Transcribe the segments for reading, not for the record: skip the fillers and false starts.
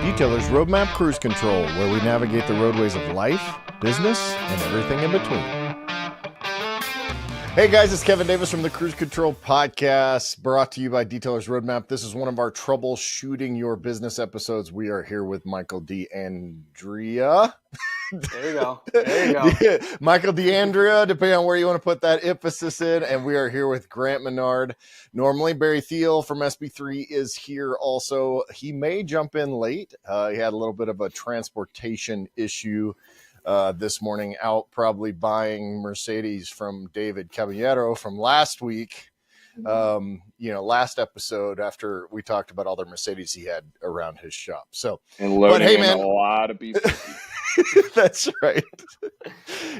Detailer's Roadmap Cruise Control, where we navigate the roadways of life, business, and everything in between. Hey guys, it's Kevin Davis from the Cruise Control Podcast, brought to you by Detailer's Roadmap. This is one of our Troubleshooting Your Business episodes. We are here with Michael D'Andrea. There you go. There you go. Yeah, Michael D'Andrea, depending on where you want to put that emphasis in. And we are here with Grant Menard. Normally, Barry Thiel from SB3 is here also. He may jump in late. He had a little bit of a transportation issue this morning, out probably buying Mercedes from David Caballero from last week. Last episode after we talked about all the Mercedes he had around his shop. So, and loading in a lot of beef. That's right.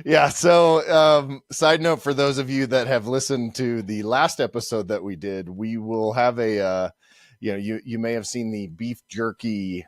Yeah. So, side note for those of you that have listened to the last episode that we did, we will have you may have seen the beef jerky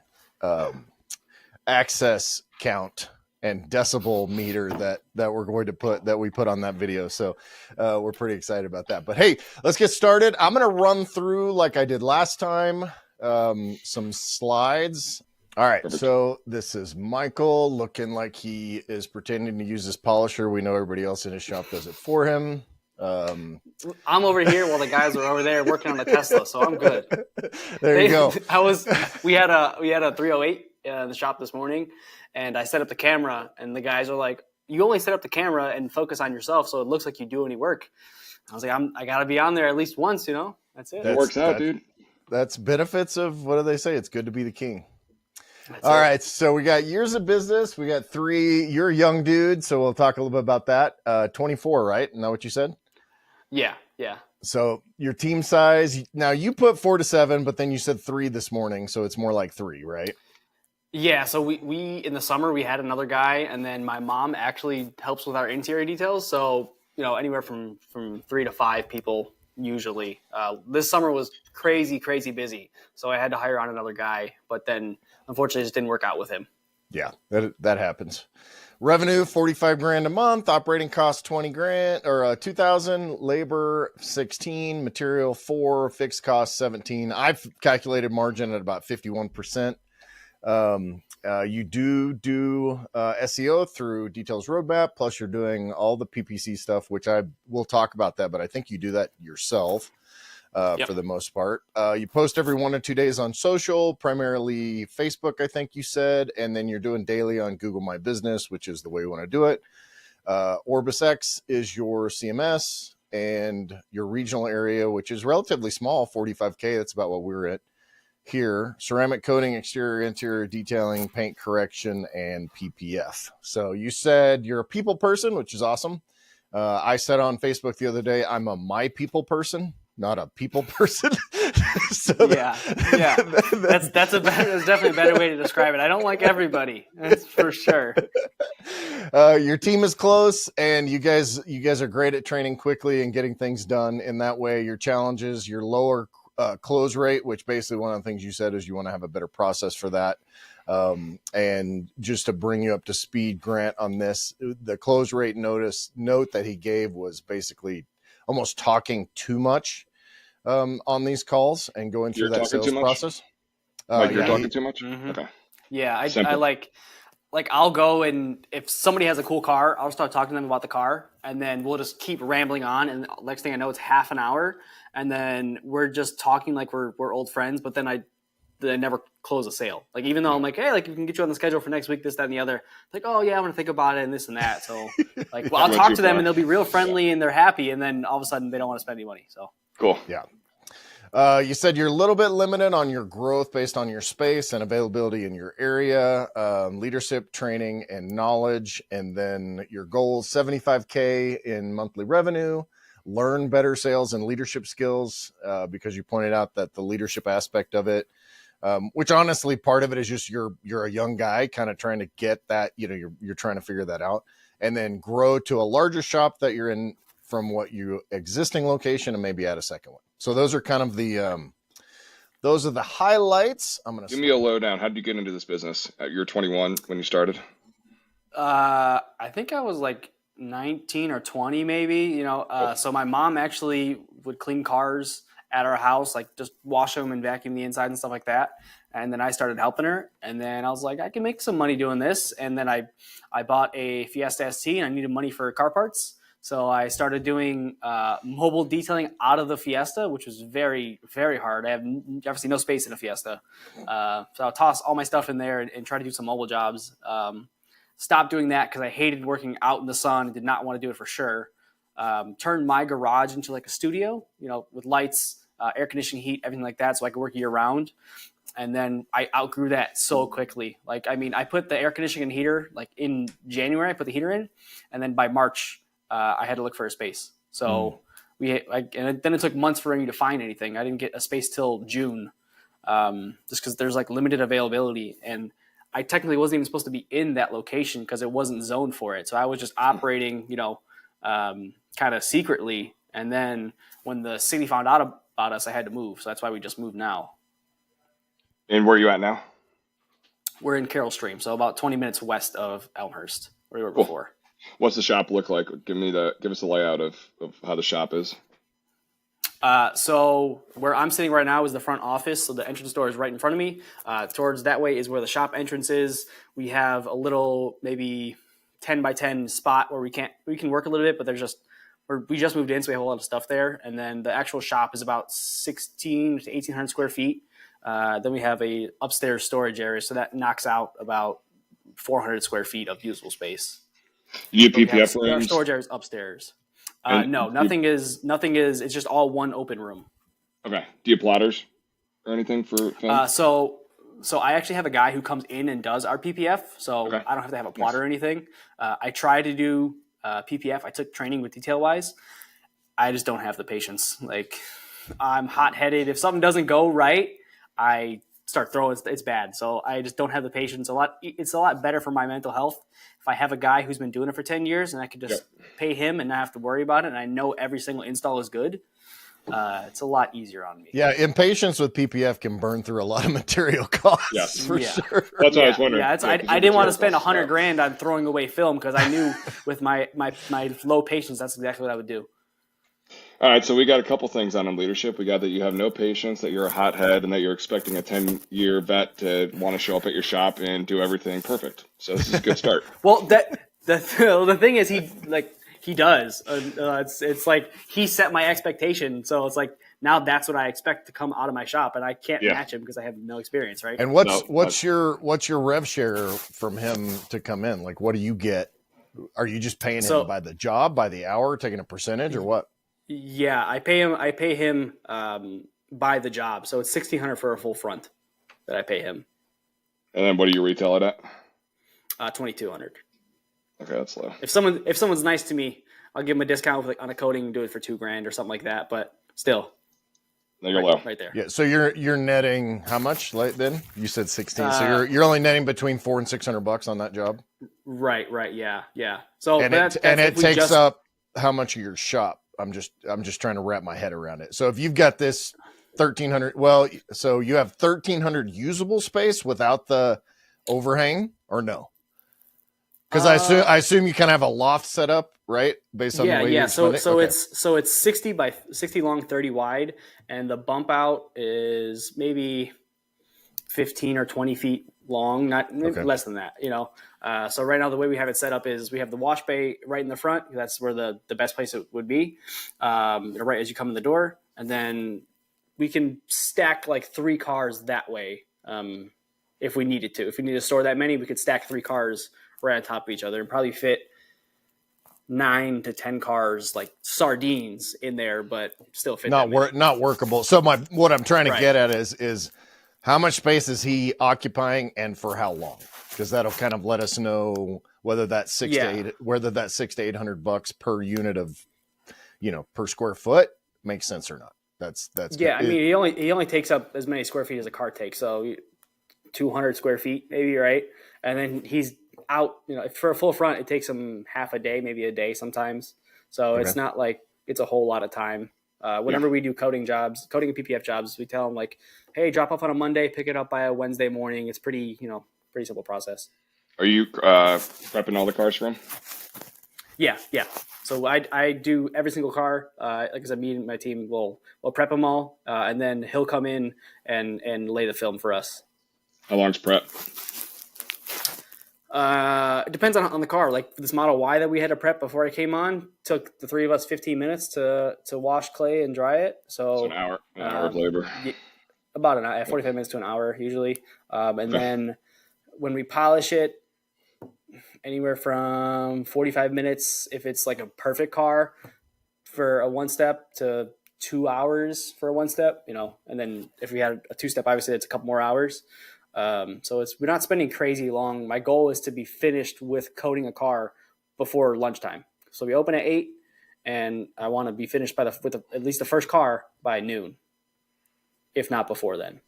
access count and decibel meter that we're going to put on that video. So we're pretty excited about that. But hey, let's get started. I'm going to run through, like I did last time, some slides. All right. Perfect. So this is Michael looking like he is pretending to use his polisher. We know everybody else in his shop does it for him. I'm over here while the guys are over there working on the Tesla, so I'm good. There you go. We had a 308 in the shop this morning, and I set up the camera, and the guys are like, "You only set up the camera and focus on yourself, so it looks like you do any work." I was like, I got to be on there at least once, That's it. It works out, dude. That's benefits of, what do they say? It's good to be the king. All right, so we got years of business. We got 3. You're a young dude, so we'll talk a little bit about that. 24, right? Isn't that what you said? Yeah. So your team size, now you put 4 to 7, but then you said 3 this morning, so it's more like 3, right? Yeah, so we in the summer, we had another guy, and then my mom actually helps with our interior details. So, anywhere from 3 to 5 people usually. This summer was crazy busy, so I had to hire on another guy, but then unfortunately it just didn't work out with him. Yeah, that happens. Revenue $45,000 a month, operating costs $20,000 or $2,000, labor $16,000, material $4,000, fixed costs $17,000. I've calculated margin at about 51%. You do SEO through Details Roadmap, plus you're doing all the PPC stuff, which I will talk about that, but I think you do that yourself for the most part. You post every 1 or 2 days on social, primarily Facebook, I think you said, and then you're doing daily on Google My Business, which is the way you want to do it. Orbis X is your CMS, and your regional area, which is relatively small, 45K. That's about what we're at here. Ceramic coating, exterior, interior detailing, paint correction, and PPF. So you said you're a people person, which is awesome. I said on Facebook the other day, I'm a my people person, not a people person. Yeah. That's definitely a better way to describe it. I don't like everybody. That's for sure. Your team is close, and you guys are great at training quickly and getting things done. In that way, your challenges, your lower close rate, which basically one of the things you said is you want to have a better process for that. And just to bring you up to speed, Grant, on this, the close rate note that he gave was basically almost talking too much on these calls and going through that sales process. You're talking too much? Mm-hmm. Okay. Yeah, I like I'll go, and if somebody has a cool car, I'll start talking to them about the car, and then we'll just keep rambling on, and next thing I know, it's half an hour, and then we're just talking like we're old friends, but then I never close a sale. Like, even though I'm like, hey, like, we can get you on the schedule for next week, this, that, and the other. Like, oh yeah, I'm gonna think about it and this and that. So like, well, I'll talk to them and they'll be real friendly and they're happy, and then all of a sudden they don't want to spend any money. So cool. Yeah. You said you're a little bit limited on your growth based on your space and availability in your area, leadership, training, and knowledge. And then your goals, 75K in monthly revenue, learn better sales and leadership skills, because you pointed out that the leadership aspect of it, which honestly, part of it is just you're a young guy kind of trying to get that, you're trying to figure that out, and then grow to a larger shop that you're in from what your existing location and maybe add a second one. So those are kind of those are the highlights. I'm going to give me a lowdown. How did you get into this business? You're 21 when you started. I think I was like 19 or 20 maybe, so my mom actually would clean cars at our house, like just wash them and vacuum the inside and stuff like that. And then I started helping her, and then I was like, I can make some money doing this. And then I bought a Fiesta ST, and I needed money for car parts. So I started doing mobile detailing out of the Fiesta, which was very, very hard. I have obviously no space in a Fiesta. So I'll toss all my stuff in there and try to do some mobile jobs. Stopped doing that because I hated working out in the sun and did not want to do it for sure. Turned my garage into like a studio, with lights, air conditioning, heat, everything like that, so I could work year round. And then I outgrew that so quickly. I put the air conditioning and heater in January. I put the heater in, and then by March, I had to look for a space. So and then it took months for me to find anything. I didn't get a space till June, just because there's limited availability, and I technically wasn't even supposed to be in that location because it wasn't zoned for it. So I was just operating, kind of secretly. And then when the city found out about us, I had to move. So that's why we just moved now. And where are you at now? We're in Carroll Stream, so about 20 minutes west of Elmhurst, where we were before. What's the shop look like? Give us the layout of how the shop is. So where I'm sitting right now is the front office. So the entrance door is right in front of me. Towards that way is where the shop entrance is. We have a little maybe 10 by 10 spot where we can work a little bit, but we just moved in, so we have a lot of stuff there. And then the actual shop is about 16 to 1,800 square feet. Then we have a upstairs storage area, so that knocks out about 400 square feet of usable space. You do PPF Our rooms? storage area is upstairs. No, nothing is. It's just all one open room. Okay. Do you have plotters or anything for film? So I actually have a guy who comes in and does our PPF. So Okay. I don't have to have a plotter or anything. I try to do PPF. I took training with DetailWise. I just don't have the patience. I'm hot-headed. If something doesn't go right, I start throwing. It's bad. So I just don't have the patience. It's a lot better for my mental health if I have a guy who's been doing it for 10 years and I could just pay him and not have to worry about it. And I know every single install is good. It's a lot easier on me. Yeah, impatience with PPF can burn through a lot of material costs. Yes. For Yeah. sure. That's what I was wondering. Yeah, I didn't want to spend $100,000 on throwing away film because I knew with my low patience, that's exactly what I would do. All right, so we got a couple things on leadership. We got that you have no patience, that you're a hothead, and that you're expecting a 10-year vet to want to show up at your shop and do everything perfect. So this is a good start. Well, the thing is, he does. It's like he set my expectation, so it's like now that's what I expect to come out of my shop, and I can't match him because I have no experience, right? And what's your rev share from him to come in? What do you get? Are you just paying him by the job, by the hour, taking a percentage, or what? Yeah, I pay him by the job, so it's $1,600 for a full front that I pay him. And then what do you retail it at? $2,200. Okay, that's low. If someone's nice to me, I'll give them a discount on a coating and do it for $2,000 or something like that. But still, There you're low. right there. Yeah. So you're netting how much? Then you said 16. So you're only netting between $400 and $600 on that job. Right. Yeah. So And it takes up how much of your shop? I'm just trying to wrap my head around it. So if you've got this 1,300, so you have 1,300 usable space without the overhang, or no? Because I assume you kind of have a loft set up, right? Based on the way you're So okay. it's 60 by 60 long, 30 wide, and the bump out is maybe 15 or 20 feet long, less than that, So right now the way we have it set up is we have the wash bay right in the front. That's where the best place it would be, right as you come in the door. And then we can stack 3 cars that way if we needed to. If we need to store that many, we could stack 3 cars right on top of each other and probably fit 9 to 10 cars like sardines in there, but still fit. Not workable. So what I'm trying to get at is how much space is he occupying and for how long? Because that'll kind of let us know whether that's $600 to $800 per unit of, per square foot makes sense or not. That's yeah. Good. I mean, he only takes up as many square feet as a car takes, so 200 square feet maybe, right? And then he's out. For a full front, it takes him half a day, maybe a day sometimes. So It's not like it's a whole lot of time. Whenever we do coating and PPF jobs, we tell them hey, drop off on a Monday, pick it up by a Wednesday morning. It's pretty simple process. Are you prepping all the cars for him? Yeah. So I do every single car. Like I said, me and my team will prep them all, and then he'll come in and lay the film for us. How long's prep? It depends on the car. Like this Model Y that we had to prep before I came on took the three of us 15 minutes to wash clay and dry it. So An hour of labor. About an hour, 45 minutes to an hour usually. And then when we polish it, anywhere from 45 minutes if it's like a perfect car for a one step to 2 hours for a one step, and then if we had a two step, obviously it's a couple more hours. So we're not spending crazy long. My goal is to be finished with coating a car before lunchtime. So we open at 8 and I want to be finished with at least the first car by noon, if not before then.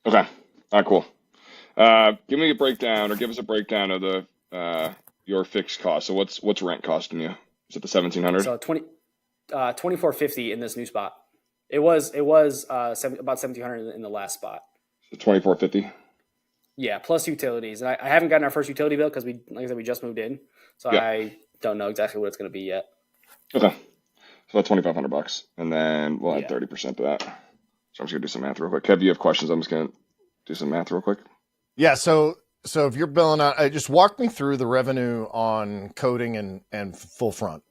Okay. All right, cool. Give me a breakdown, or give us a breakdown of the your fixed cost. So what's rent costing you? Is it the 1,700? So $2,450 in this new spot. It was about $1,700 in the last spot. So $2,450. Yeah, plus utilities. And I haven't gotten our first utility bill because like I said, we just moved in, so yeah. I don't know exactly what it's going to be yet. Okay, so about $2,500, and then we'll add 30% to that. So I'm just gonna do some math real quick. Kev, you have questions? I'm just gonna do some math real quick. Yeah. So if you're billing out, just walk me through the revenue on coating and full front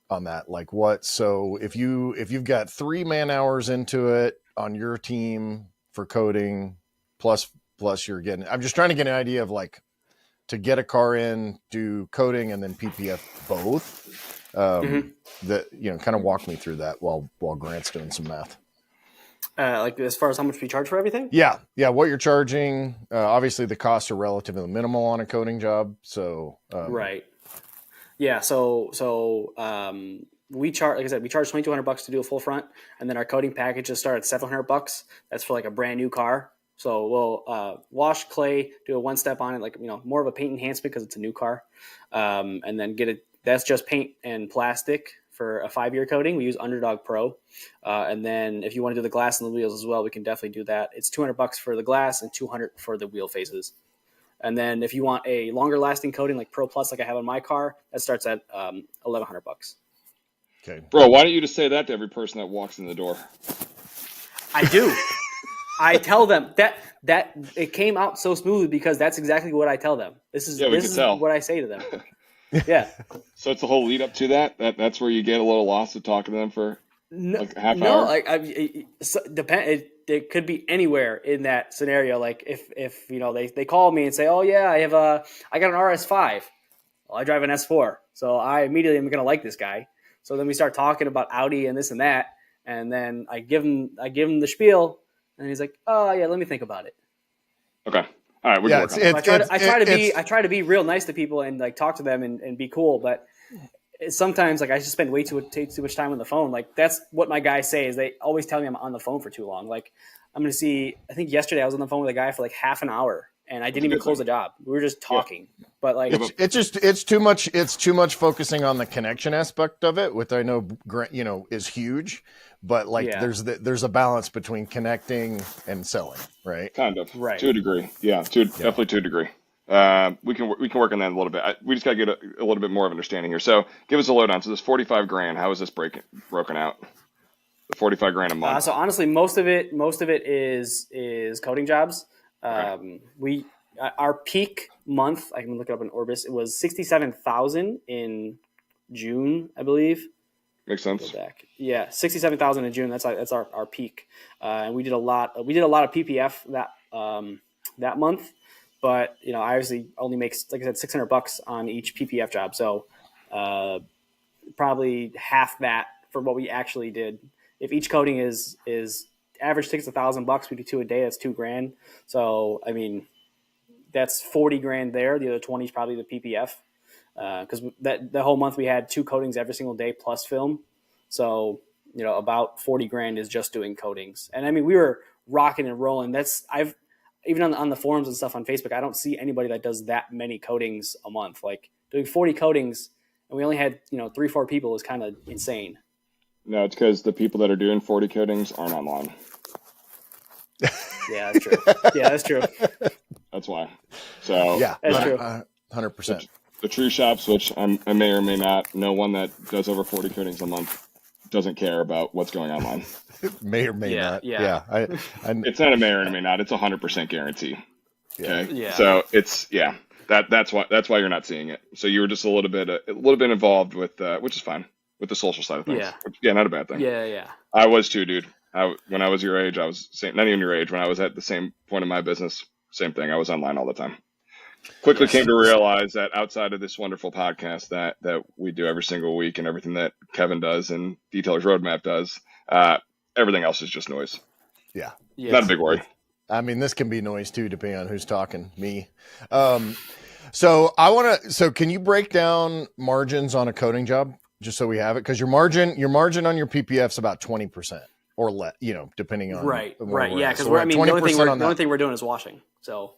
on that. Like what? So if you've got 3 man hours into it on your team for coating, plus you're getting, I'm just trying to get an idea of like to get a car in, do coating and then PPF both. That, kind of walk me through that while Grant's doing some math. Like as far as how much we charge for everything? Yeah. What you're charging. Obviously the costs are relatively minimal on a coating job. So, right. Yeah. So we charge, like I said, we charge $2,200 to do a full front, and then our coating packages start at $700. That's for like a brand new car. So we'll wash clay, do a one step on it, like more of a paint enhancement because it's a new car, and then get it. That's just paint and plastic for a 5-year coating. We use Underdog Pro, and then if you want to do the glass and the wheels as well, we can definitely do that. It's $200 for the glass and $200 for the wheel faces. And then if you want a longer lasting coating like Pro Plus, like I have on my car, that starts at $1,100. Okay, bro, why don't you just say that to every person that walks in the door? I do. I tell them that it came out so smoothly because that's exactly what I tell them. This is what I say to them. Yeah. So it's the whole lead up to that. That's where you get a little lost of talking to them for like a half hour. It could be anywhere in that scenario. Like if they call me and say, "Oh yeah, I got an RS5. Well, I drive an S4, so I immediately am going to like this guy." So then we start talking about Audi and this and that, and then I give him the spiel. And he's like, "Oh yeah, let me think about it." Okay, all right. I try to be real nice to people and like talk to them and be cool, but sometimes like I just spend way too much time on the phone. Like that's what my guys say is they always tell me I'm on the phone for too long. Like I'm going to see. I think yesterday I was on the phone with a guy for like half an hour and I didn't even close the job. We were just talking. Yeah. But like it's too much. It's too much focusing on the connection aspect of it, which I know is huge. But like there's a balance between connecting and selling, right? Kind of, right? To a degree, definitely to a degree. We can work on that a little bit. We just got to get a little bit more of understanding here. So give us a lowdown. So this $45,000, how is this broken out? The $45,000 a month. So honestly, most of it is coating jobs. Okay. Our peak month, I can look it up in Orbis. It was 67,000 in June, I believe. Makes sense. Yeah, 67,000 in June. That's our peak, and we did a lot of PPF that month. But I obviously only make, like I said, $600 on each PPF job. So probably half that for what we actually did. If each coating is average takes $1,000, we do 2 a day. That's $2,000. So I mean, that's $40,000 there. The other 20 is probably the PPF. Because the whole month we had 2 coatings every single day plus film. So, about $40,000 is just doing coatings. And I mean, we were rocking and rolling. Even on the forums and stuff on Facebook, I don't see anybody that does that many coatings a month. Like doing 40 coatings and we only had, 3-4 people is kind of insane. No, it's because the people that are doing 40 coatings aren't online. Yeah, that's true. That's true. That's why. So yeah, that's true. 100%. The true shops, which I may or may not know, one that does over 40 coatings a month doesn't care about what's going online. May or may Yeah, not. yeah. Yeah. It's not a may or a may not. It's 100% guarantee. Yeah. Okay. Yeah. So it's that's why you're not seeing it. So you were just a little bit involved with which is fine with the social side of things. Yeah. Which, yeah, not a bad thing. Yeah. I was too, dude. When I was your age, I was not even your age. When I was at the same point in my business, same thing. I was online all the time. Quickly Yes. came to realize that outside of this wonderful podcast that we do every single week and everything that Kevin does and Detailer's Roadmap does, everything else is just noise. Yeah. Yes. Not a big worry. I mean, this can be noise too, depending on who's talking. Me. So can you break down margins on a coating job just so we have it? Because your margin on your PPF is about 20% or less, depending on Right. where we're Yeah. at. Because So we're the at only 20% thing we're doing is washing. So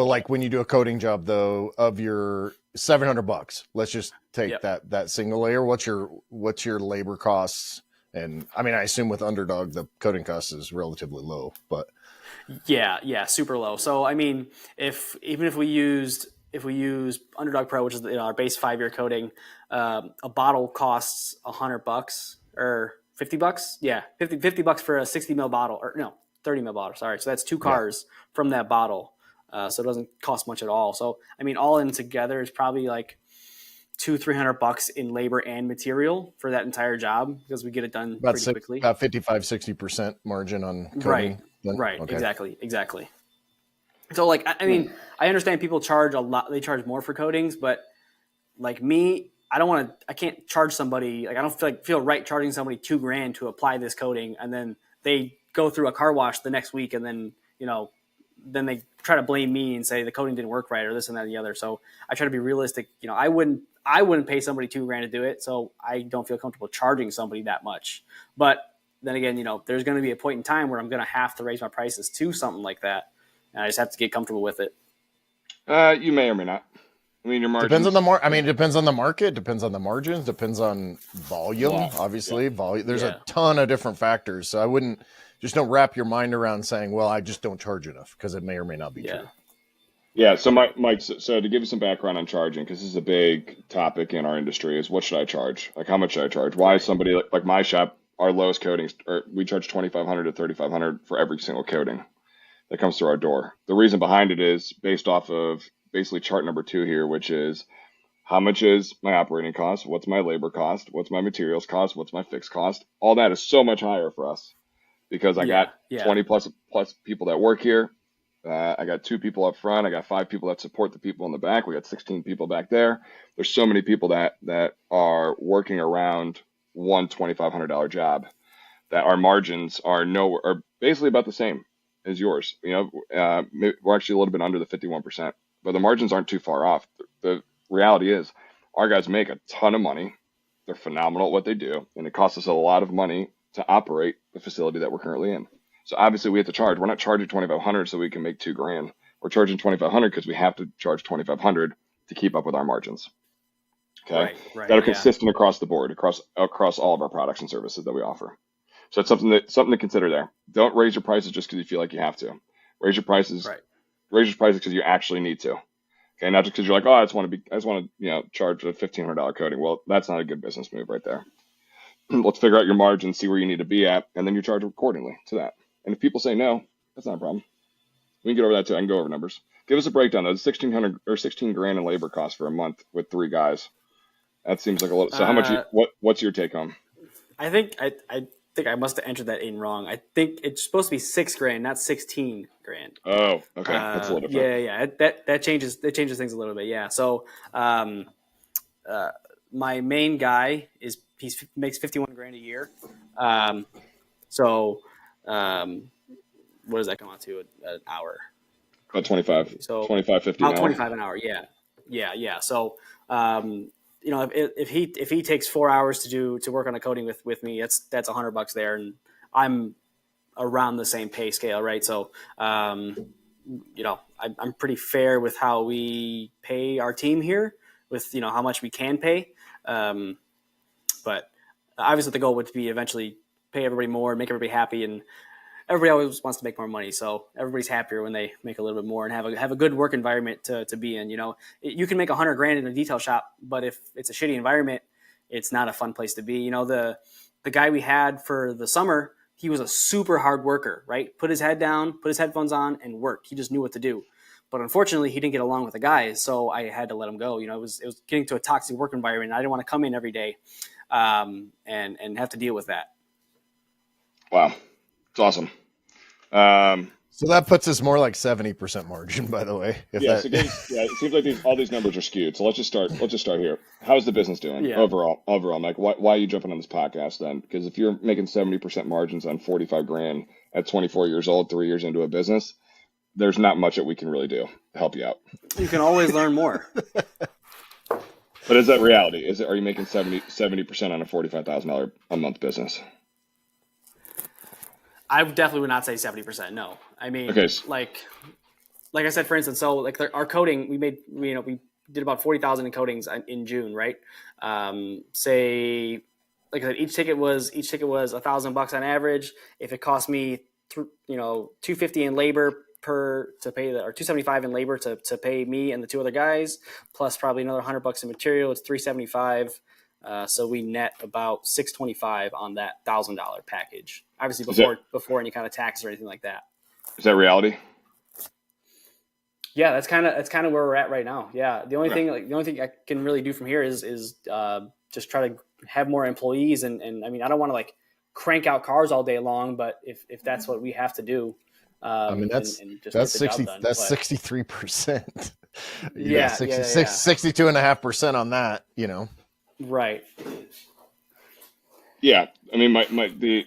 like when you do a coating job though of your $700, let's just take that single layer. What's your labor costs? And I mean, I assume with Underdog the coating cost is relatively low, but yeah, super low. So I mean, if we use Underdog Pro, which is our base 5-year coating, a bottle costs $100 or $50. Yeah, $50 for a 60 ml bottle, or no, 30 ml bottle. Sorry, so that's 2 cars from that bottle. So it doesn't cost much at all. So I mean, all in together is probably like $200-$300 in labor and material for that entire job because we get it done pretty quickly. About 55-60% margin on coating. Right. Okay. Exactly. So like, I mean, I understand people charge a lot. They charge more for coatings, but like me, I can't charge somebody. Like I don't feel right charging somebody $2,000 to apply this coating. And then they go through a car wash the next week. And then, then they try to blame me and say the coating didn't work right or this and that and the other. So I try to be realistic. I wouldn't pay somebody $2,000 to do it. So I don't feel comfortable charging somebody that much. But then again, there's going to be a point in time where I'm going to have to raise my prices to something like that. And I just have to get comfortable with it. You may or may not. I mean, your margins depends on the depends on the market, depends on the margins, depends on volume. Obviously, volume. There's a ton of different factors. So I wouldn't don't wrap your mind around saying, well, I just don't charge enough, because it may or may not be true. Yeah. So Mike, so to give you some background on charging, because this is a big topic in our industry, is what should I charge? Like, how much should I charge? Why is somebody like my shop, our lowest coatings, or we charge $2,500 to $3,500 for every single coating that comes through our door. The reason behind it is based off of basically chart number 2 here, which is how much is my operating cost? What's my labor cost? What's my materials cost? What's my fixed cost? All that is so much higher for us because I got 20 plus people that work here. I got 2 people up front. I got 5 people that support the people in the back. We got 16 people back there. There's so many people that are working around one $2,500 job that our margins are basically about the same as yours. We're actually a little bit under the 51%, but the margins aren't too far off. The reality is our guys make a ton of money. They're phenomenal at what they do, and it costs us a lot of money to operate the facility that we're currently in. So obviously we have to charge. We're not charging $2,500 so we can make $2,000. We're charging $2,500 because we have to charge $2,500 to keep up with our margins. Okay, right, that are consistent across the board, across all of our products and services that we offer. So that's something to consider there. Don't raise your prices just because you feel like you have to. Raise your prices. Right. Raise your prices because you actually need to. Okay, not just because you're like, oh, I just want to charge a $1,500 coating. Well, that's not a good business move right there. Let's figure out your margins, see where you need to be at, and then you charge accordingly to that. And if people say no, that's not a problem. We can get over that too. I can go over numbers. Give us a breakdown though. It's $1,600 or $16,000 in labor costs for a month with 3 guys. That seems like a little. So how much? What's your take home? I think I must have entered that in wrong. I think it's supposed to be $6,000, not $16,000. Oh, okay, that's a little different. Yeah. That changes things a little bit. Yeah. So, my main guy makes $51,000 a year. What does that come out to an hour? About 25. So 25, 50. About 25 an hour. Yeah. So, if he takes 4 hours to work on a coating with me, that's $100 there, and I'm around the same pay scale, right? So, I'm pretty fair with how we pay our team here, with how much we can pay. But obviously, the goal would be eventually pay everybody more, make everybody happy, and everybody always wants to make more money. So everybody's happier when they make a little bit more and have a good work environment to be in. You can make $100,000 in a detail shop, but if it's a shitty environment, it's not a fun place to be. The the guy we had for the summer, he was a super hard worker, right? Put his head down, put his headphones on, and work. He just knew what to do. But unfortunately, he didn't get along with the guys, so I had to let him go. It was getting to a toxic work environment. I didn't want to come in every day and have to deal with that. Wow, it's awesome. So that puts us more like 70% margin, by the way. It seems like all these numbers are skewed. So let's just start here. How's the business doing overall? Mike, why are you jumping on this podcast then? Because if you're making 70% margins on 45 grand at 24 years old, 3 years into a business, there's not much that we can really do to help you out. You can always learn more. But is that reality? Are you making 70% on a $45,000 a month business? I definitely would not say 70%. No, I mean, okay. like I said, for instance, so like our coding, we did about 40,000 in codings in June, right? Say, like I said, each ticket was $1,000 on average. If it cost me, $250 in labor or $275 in labor to pay me and the two other guys, plus probably another $100 in material, it's $375. So we net about $625 on that $1,000 package. Obviously before any kind of taxes or anything like that. Is that reality? Yeah, that's kind of where we're at right now. Yeah, the only thing I can really do from here is just try to have more employees and I mean I don't want to like crank out cars all day long, but if that's what we have to do, I mean that's 63%. Yeah, 62.5% on that. Right. Yeah, I mean I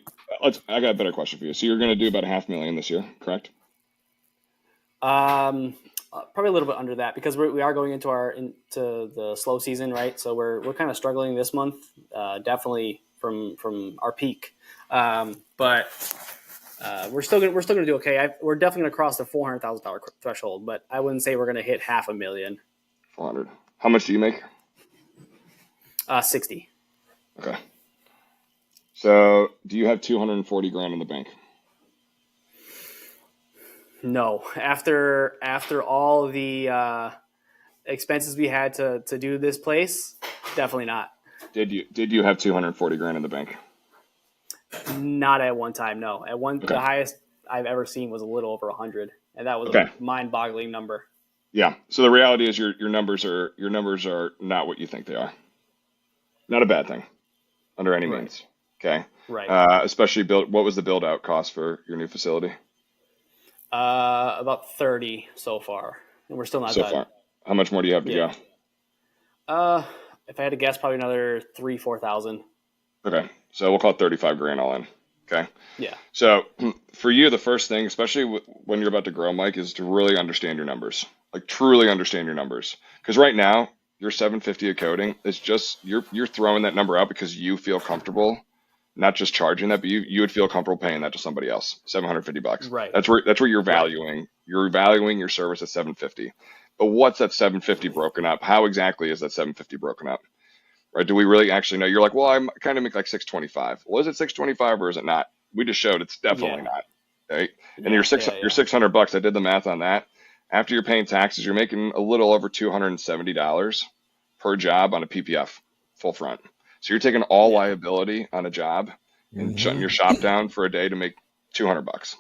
got a better question for you. So you're going to do about $500,000 this year, correct? Probably a little bit under that because we are going into the slow season, right? So we're kind of struggling this month, definitely from our peak. But we're still gonna do okay. We're definitely gonna cross the $400,000 threshold, but I wouldn't say we're gonna hit $500,000. 400. How much do you make? 60. Okay. So do you have 240 grand in the bank? No. After all the expenses we had to do this place, definitely not. Did you have 240 grand in the bank? Not at one time, no. The highest I've ever seen was a little over 100, and that was a mind-boggling number. Yeah. So the reality is your numbers are not what you think they are. Not a bad thing, under any means. Okay. Right. Especially what was the build out cost for your new facility? About 30 so far, and we're still not done. So far. How much more do you have to go? If I had to guess, probably another 3,000-4,000. Okay. So we'll call it 35 grand all in. Okay. Yeah. So for you, the first thing, especially when you're about to grow, Mike, is to really understand your numbers, like truly understand your numbers. Because right now, your 750 a coding is just, you're throwing that number out because you feel comfortable, not just charging that, but you would feel comfortable paying that to somebody else, $750. Right. That's where you're valuing. Right. You're valuing your service at 750. But what's that 750 broken up? How exactly is that 750 broken up? Right? Do we really actually know? You're like, well, I kind of make like 625. Well, is it 625 or is it not? We just showed it's definitely not. Right? And your $600, I did the math on that. After you're paying taxes, you're making a little over $270 per job on a PPF full front. So you're taking all liability on a job and shutting your shop down for a day to make $200.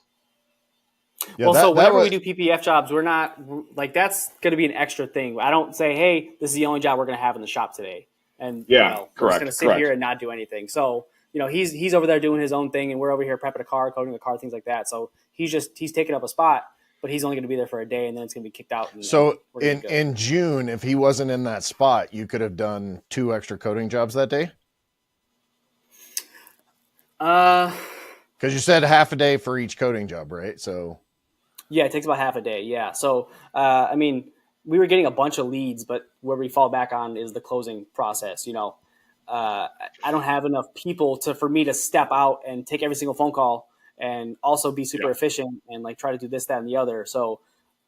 Yeah, so whenever we do PPF jobs, we're not like that's going to be an extra thing. I don't say, hey, this is the only job we're going to have in the shop today. And we're just going to sit here and not do anything. So, he's over there doing his own thing and we're over here prepping a car, coding the car, things like that. So he's taking up a spot, but he's only going to be there for a day and then it's going to be kicked out. So in June, if he wasn't in that spot, you could have done 2 extra coding jobs that day? Because you said half a day for each coding job, right? So yeah, it takes about half a day. Yeah. So, we were getting a bunch of leads, but where we fall back on is the closing process. I don't have enough people for me to step out and take every single phone call and also be super efficient and like try to do this, that, and the other. So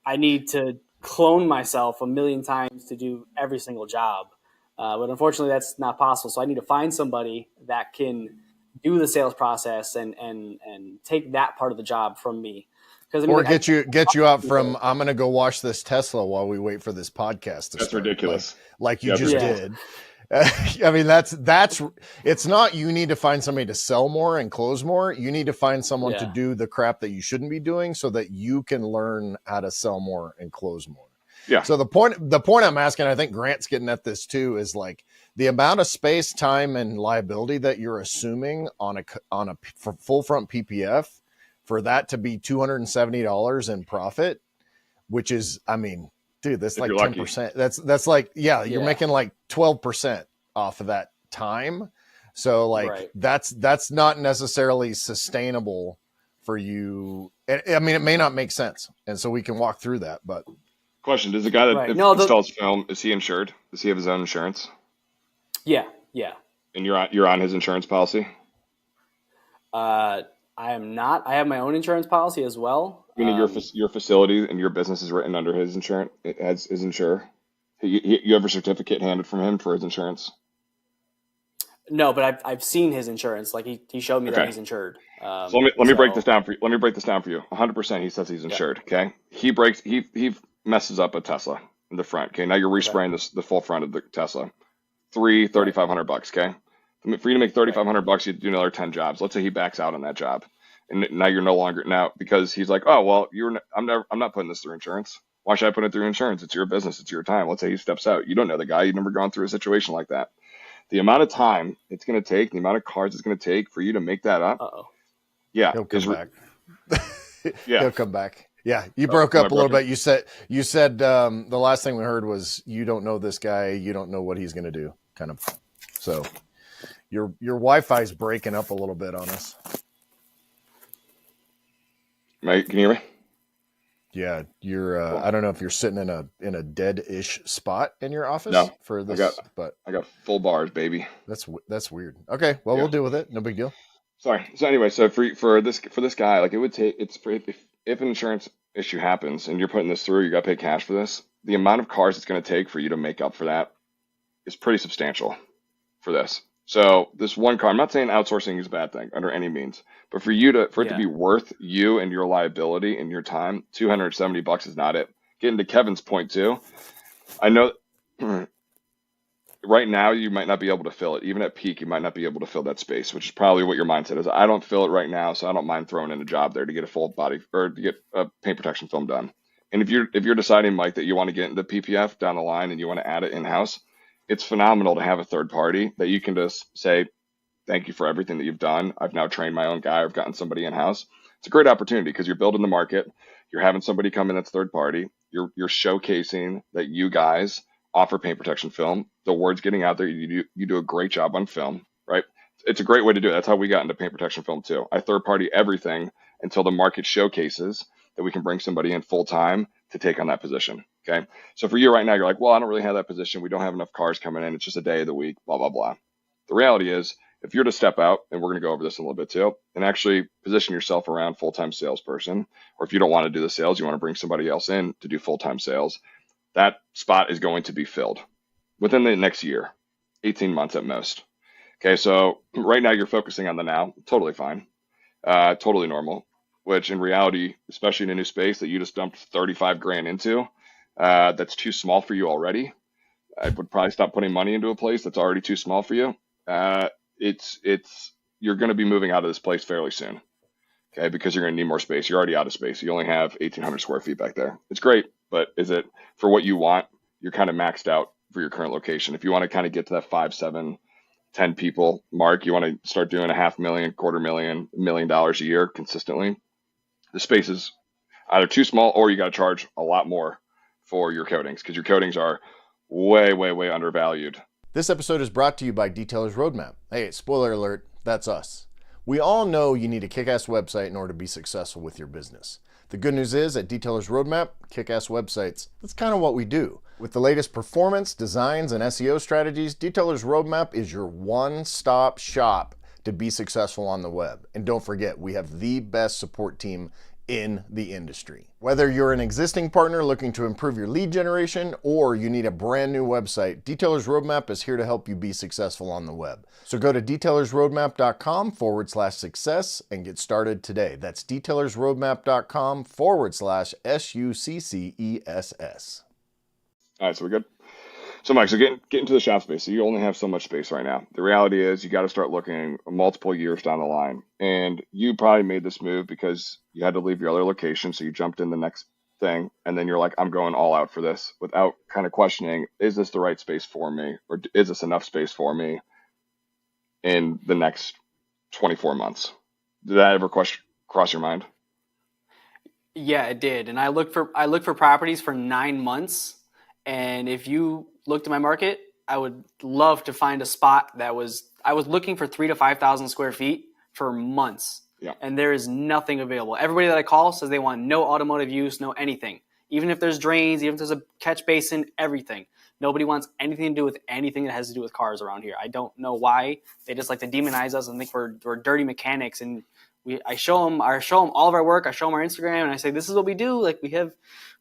I need to clone myself a million times to do every single job. But unfortunately that's not possible. So I need to find somebody that can do the sales process and take that part of the job from me. Or get you out from, I'm going to go wash this Tesla while we wait for this podcast to start. That's ridiculous. Like you just did. I mean, that's it's not you need to find somebody to sell more and close more. You need to find someone to Yeah. do the crap that you shouldn't be doing so that you can learn how to sell more and close more. Yeah. So the point I'm asking, I think Grant's getting at this too, is like the amount of space, time, and liability that you're assuming on a full front PPF for that to be $270 in profit, which is, I mean, dude, that's If like you're 10%. That's like, you're Yeah. making like 12% off of that time. So like Right. that's not necessarily sustainable for you. I mean, it may not make sense. And so we can walk through that, but Question: does the guy that Right. No, installs film, is he insured? Does he have his own insurance? yeah. And you're on his insurance policy? I am not. I have my own insurance policy as well. Meaning your facility and your business is written under his insurance. It has his insurer. You have a certificate handed from him for his insurance. No, but I've seen his insurance. Like he showed me that Okay. he's insured. So let me break this down for you. Let me break this down for you. 100%. He says he's insured. Okay. He messes up a Tesla in the front. Okay. Now you're respraying the full front of the Tesla. $3,500. Okay. For you to make $3,500, you do another 10 jobs. Let's say he backs out on that job, and now you're no longer because he's like, oh well, I'm not putting this through insurance. Why should I put it through insurance? It's your business. It's your time. Let's say he steps out. You don't know the guy. You've never gone through a situation like that. The amount of time it's going to take, the amount of cars it's going to take for you to make that up. Yeah, he'll come back. Yeah, he'll come back. Yeah, you broke up a little bit. You said the last thing we heard was you don't know this guy. You don't know what he's going to do. Kind of. So your Wi-Fi's breaking up a little bit on us. Mate, can you hear me? Yeah, you're. I don't know if you're sitting in a dead-ish spot in your office No, for this, but I got full bars, baby. that's weird. Okay, well we'll deal with it. No big deal. Sorry. So anyway, so for this guy, like it would take if an insurance issue happens and you're putting this through, you got to pay cash for this. The amount of cars it's going to take for you to make up for that is pretty substantial for this. So this one car, I'm not saying outsourcing is a bad thing under any means, but for it to be worth you and your liability and your time, $270 is not it. Getting to Kevin's point too, I know right now you might not be able to fill it. Even at peak, you might not be able to fill that space, which is probably what your mindset is. I don't fill it right now, so I don't mind throwing in a job there to get a full body or to get a paint protection film done. And if you're deciding, Mike, that you want to get into PPF down the line and you want to add it in house, it's phenomenal to have a third party that you can just say, thank you for everything that you've done. I've now trained my own guy. I've gotten somebody in house. It's a great opportunity because you're building the market. You're having somebody come in that's third party. You're showcasing that you guys offer paint protection film. The word's getting out there. You do a great job on film, right? It's a great way to do it. That's how we got into paint protection film too. I third party everything until the market showcases that we can bring somebody in full time to take on that position. Okay. So for you right now, you're like, well, I don't really have that position. We don't have enough cars coming in. It's just a day of the week, blah, blah, blah. The reality is, if you're to step out, and we're going to go over this in a little bit too, and actually position yourself around full-time salesperson, or if you don't want to do the sales, you want to bring somebody else in to do full-time sales, that spot is going to be filled within the next year, 18 months at most. Okay. So right now you're focusing on the now, totally fine, totally normal, which in reality, especially in a new space that you just dumped 35 grand into, that's too small for you already. I would probably stop putting money into a place that's already too small for you. You're going to be moving out of this place fairly soon. Okay. Because you're going to need more space. You're already out of space. You only have 1,800 square feet back there. It's great, but is it for what you want? You're kind of maxed out for your current location. If you want to kind of get to that 5, 7, 10 people mark, you want to start doing $500,000, $250,000, $1 million a year consistently. The space is either too small or you got to charge a lot more for your coatings because your coatings are way, way, way undervalued. This episode is brought to you by Detailer's Roadmap. Hey, spoiler alert, that's us. We all know you need a kick-ass website in order to be successful with your business. The good news is at Detailer's Roadmap, kick-ass websites, that's kind of what we do. With the latest performance, designs, and SEO strategies, Detailer's Roadmap is your one-stop shop to be successful on the web. And don't forget, we have the best support team in the industry. Whether you're an existing partner looking to improve your lead generation or you need a brand new website, Detailer's Roadmap is here to help you be successful on the web. So go to detailersroadmap.com/success and get started today. That's detailersroadmap.com/SUCCESS. All right, so we're good. So Mike, so get into the shop space. So you only have so much space right now. The reality is you got to start looking multiple years down the line. And you probably made this move because you had to leave your other location. So you jumped in the next thing. And then you're like, I'm going all out for this without kind of questioning, is this the right space for me? Or is this enough space for me in the next 24 months? Did that ever cross your mind? Yeah, it did. And I looked for properties for 9 months. And if you looked at my market, I would love to find a spot I was looking for 3,000 to 5,000 square feet for months. Yeah. And there is nothing available. Everybody that I call says they want no automotive use, no anything. Even if there's drains, even if there's a catch basin, everything. Nobody wants anything to do with anything that has to do with cars around here. I don't know why. They just like to demonize us and think we're dirty mechanics. And I show them all of our work. I show them our Instagram, and I say, this is what we do. Like, we have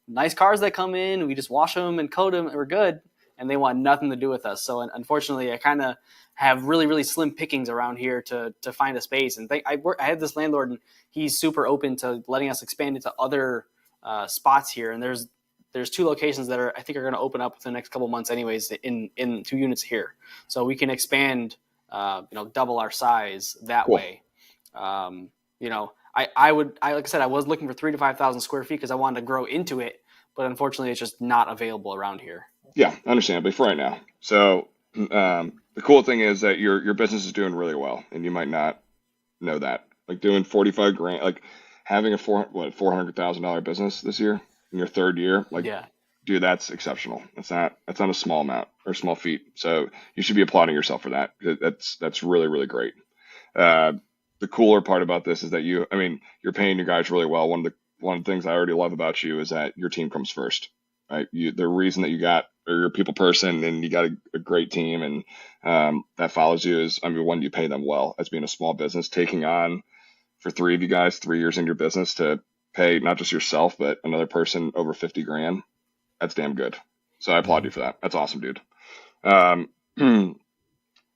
nice cars that come in, and we just wash them and coat them, and we're good. And they want nothing to do with us. So unfortunately, I kind of have really, really slim pickings around here to find a space. And I have this landlord, and he's super open to letting us expand into other spots here. And there's 2 locations that I think are going to open up within the next couple months, anyways, in 2 units here. So we can expand, double our size that Cool. way. Like I said, I was looking for 3,000 to 5,000 square feet because I wanted to grow into it, but unfortunately, it's just not available around here. Yeah, understandably for right now. So the cool thing is that your business is doing really well, and you might not know that. Like doing 45 grand, like having a $400,000 business this year in your 3rd year, like, Yeah. dude, that's exceptional. That's not a small amount or small feat. So you should be applauding yourself for that. That's really, really great. The cooler part about this is that you're paying your guys really well. One of the things I already love about you is that your team comes first, right? The reason that you're a people person and you got a great team and that follows you is, one, you pay them well as being a small business, taking on for 3 of you guys, 3 years in your business to pay not just yourself, but another person over 50 grand. That's damn good. So I applaud you for that. That's awesome, dude.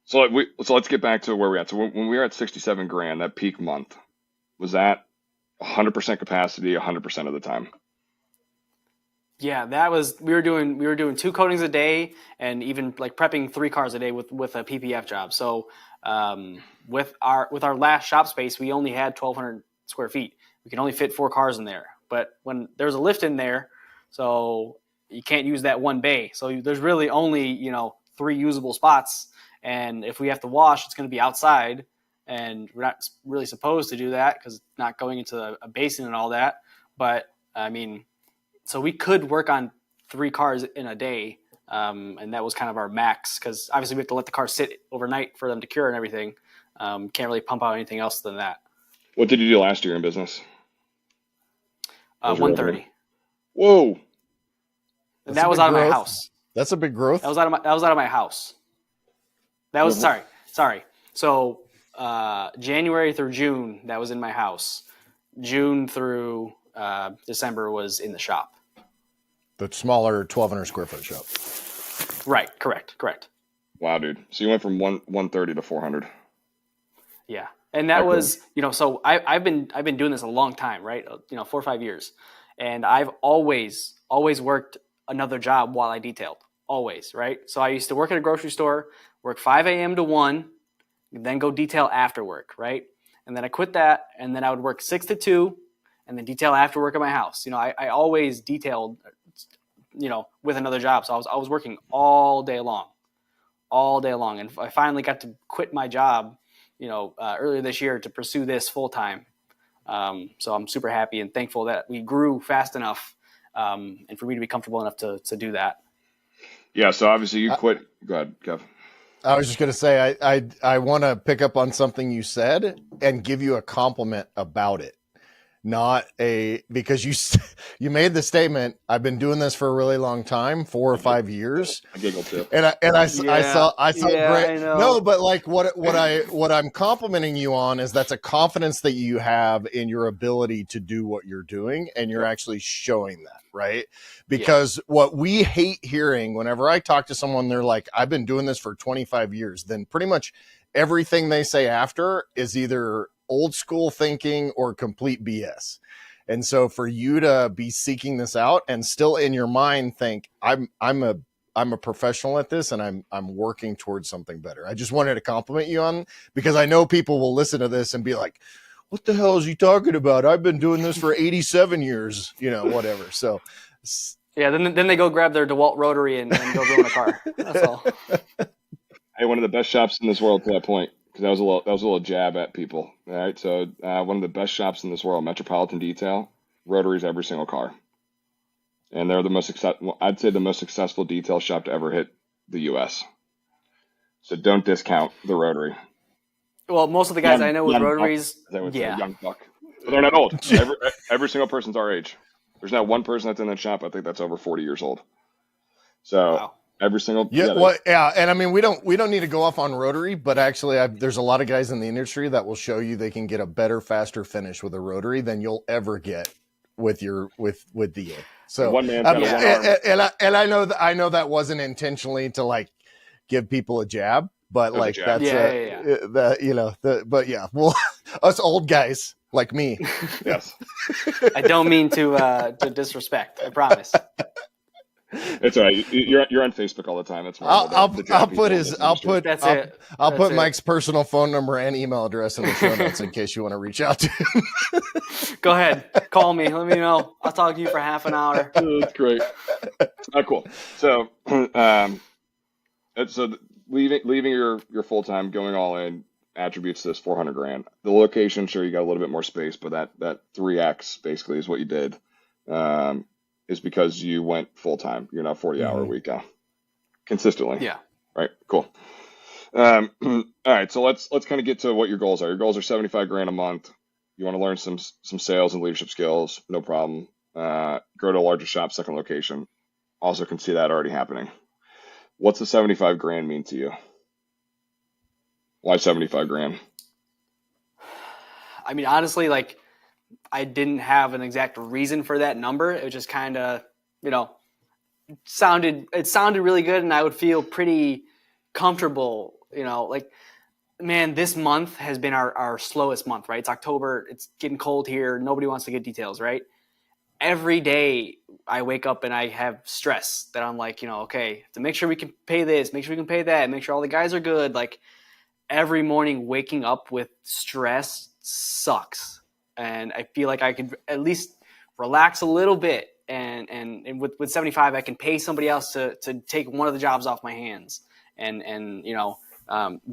So let's get back to where we're at. So when we were at 67 grand, that peak month, was that 100% capacity 100% of the time? Yeah, we were doing 2 coatings a day, and even like prepping 3 cars a day with a PPF job. So with our last shop space, we only had 1,200 square feet. We can only fit 4 cars in there. But when there's a lift in there, so you can't use that one bay. So there's really only 3 usable spots. And if we have to wash, it's going to be outside, and we're not really supposed to do that because it's not going into a basin and all that. But so we could work on 3 cars in a day, and that was kind of our max because obviously we have to let the car sit overnight for them to cure and everything. Can't really pump out anything else than that. What did you do last year in business? 130. Whoa! And that was out of my growth. house. That's a big growth. That was out of my house. That was sorry. So January through June, that was in my house. June through December was in the shop. The smaller 1,200 square foot shop. Right. Correct. Wow, dude. So you went from 130 to 400. Yeah. And that was, so I've been doing this a long time, right? 4 or 5 years. And I've always worked another job while I detailed. Always, right? So I used to work at a grocery store, work 5 a.m. to 1, then go detail after work, right? And then I quit that, and then I would work 6 to 2, and then detail after work at my house. I always detailed, with another job. So I was working all day long. And I finally got to quit my job, earlier this year to pursue this full time. So I'm super happy and thankful that we grew fast enough, and for me to be comfortable enough to do that. Yeah. So obviously you quit. Go ahead, Kev. I was just going to say, I want to pick up on something you said and give you a compliment about it. Because you made the statement, I've been doing this for a really long time, 4 or 5 years. I giggled too. I saw great. No, but like what I'm complimenting you on is that's a confidence that you have in your ability to do what you're doing, and you're actually showing that, right? Because what we hate hearing whenever I talk to someone, they're like, I've been doing this for 25 years, then pretty much everything they say after is either old school thinking or complete BS. And so for you to be seeking this out and still in your mind think, I'm I'm a professional at this, and I'm working towards something better. I just wanted to compliment you on, because I know people will listen to this and be like, what the hell is he talking about? I've been doing this for 87 years, whatever. So Yeah, then they go grab their DeWalt rotary and go ruin a car. That's all. Hey, one of the best shops in this world to that point, because that was a little jab at people. All right, so one of the best shops in this world, Metropolitan Detail, rotaries every single car, and they're I'd say the most successful detail shop to ever hit the U.S. So don't discount the rotary. Well, most of the guys I know with rotaries, young buck. But they're not old. Every single person's our age. There's not one person that's in that shop, I think, that's over 40 years old. So wow. every single and I mean, we don't need to go off on rotary, but actually there's a lot of guys in the industry that will show you they can get a better, faster finish with a rotary than you'll ever get with DA. So one man one arm. and I know that wasn't intentionally to like give people a jab, but like that's but yeah, well, us old guys like me. Yes. I don't mean to disrespect. I promise. It's all right. You're on Facebook all the time. That's I'll put Mike's personal phone number and email address in the show notes in case you want to reach out to him. Go ahead, call me. Let me know. I'll talk to you for half an hour. That's great. Cool. So, leaving your full time, going all in, attributes to this $400,000. The location, sure, you got a little bit more space, but that 3x basically is what you did. Is because you went full time. You're not 40-hour a week consistently. Yeah. Right. Cool. All right. So let's kind of get to what your goals are. Your goals are $75,000 a month. You want to learn some sales and leadership skills. No problem. Grow to a larger shop, second location. Also can see that already happening. What's the $75,000 mean to you? Why $75,000? I mean, honestly, like, I didn't have an exact reason for that number. It was just kind of, it sounded really good, and I would feel pretty comfortable, like, man, this month has been our slowest month, right? It's October. It's getting cold here. Nobody wants to get details, right? Every day I wake up and I have stress that I'm like, okay, to make sure we can pay this, make sure we can pay that, make sure all the guys are good. Like, every morning waking up with stress sucks. And I feel like I could at least relax a little bit. And with 75, I can pay somebody else to take one of the jobs off my hands and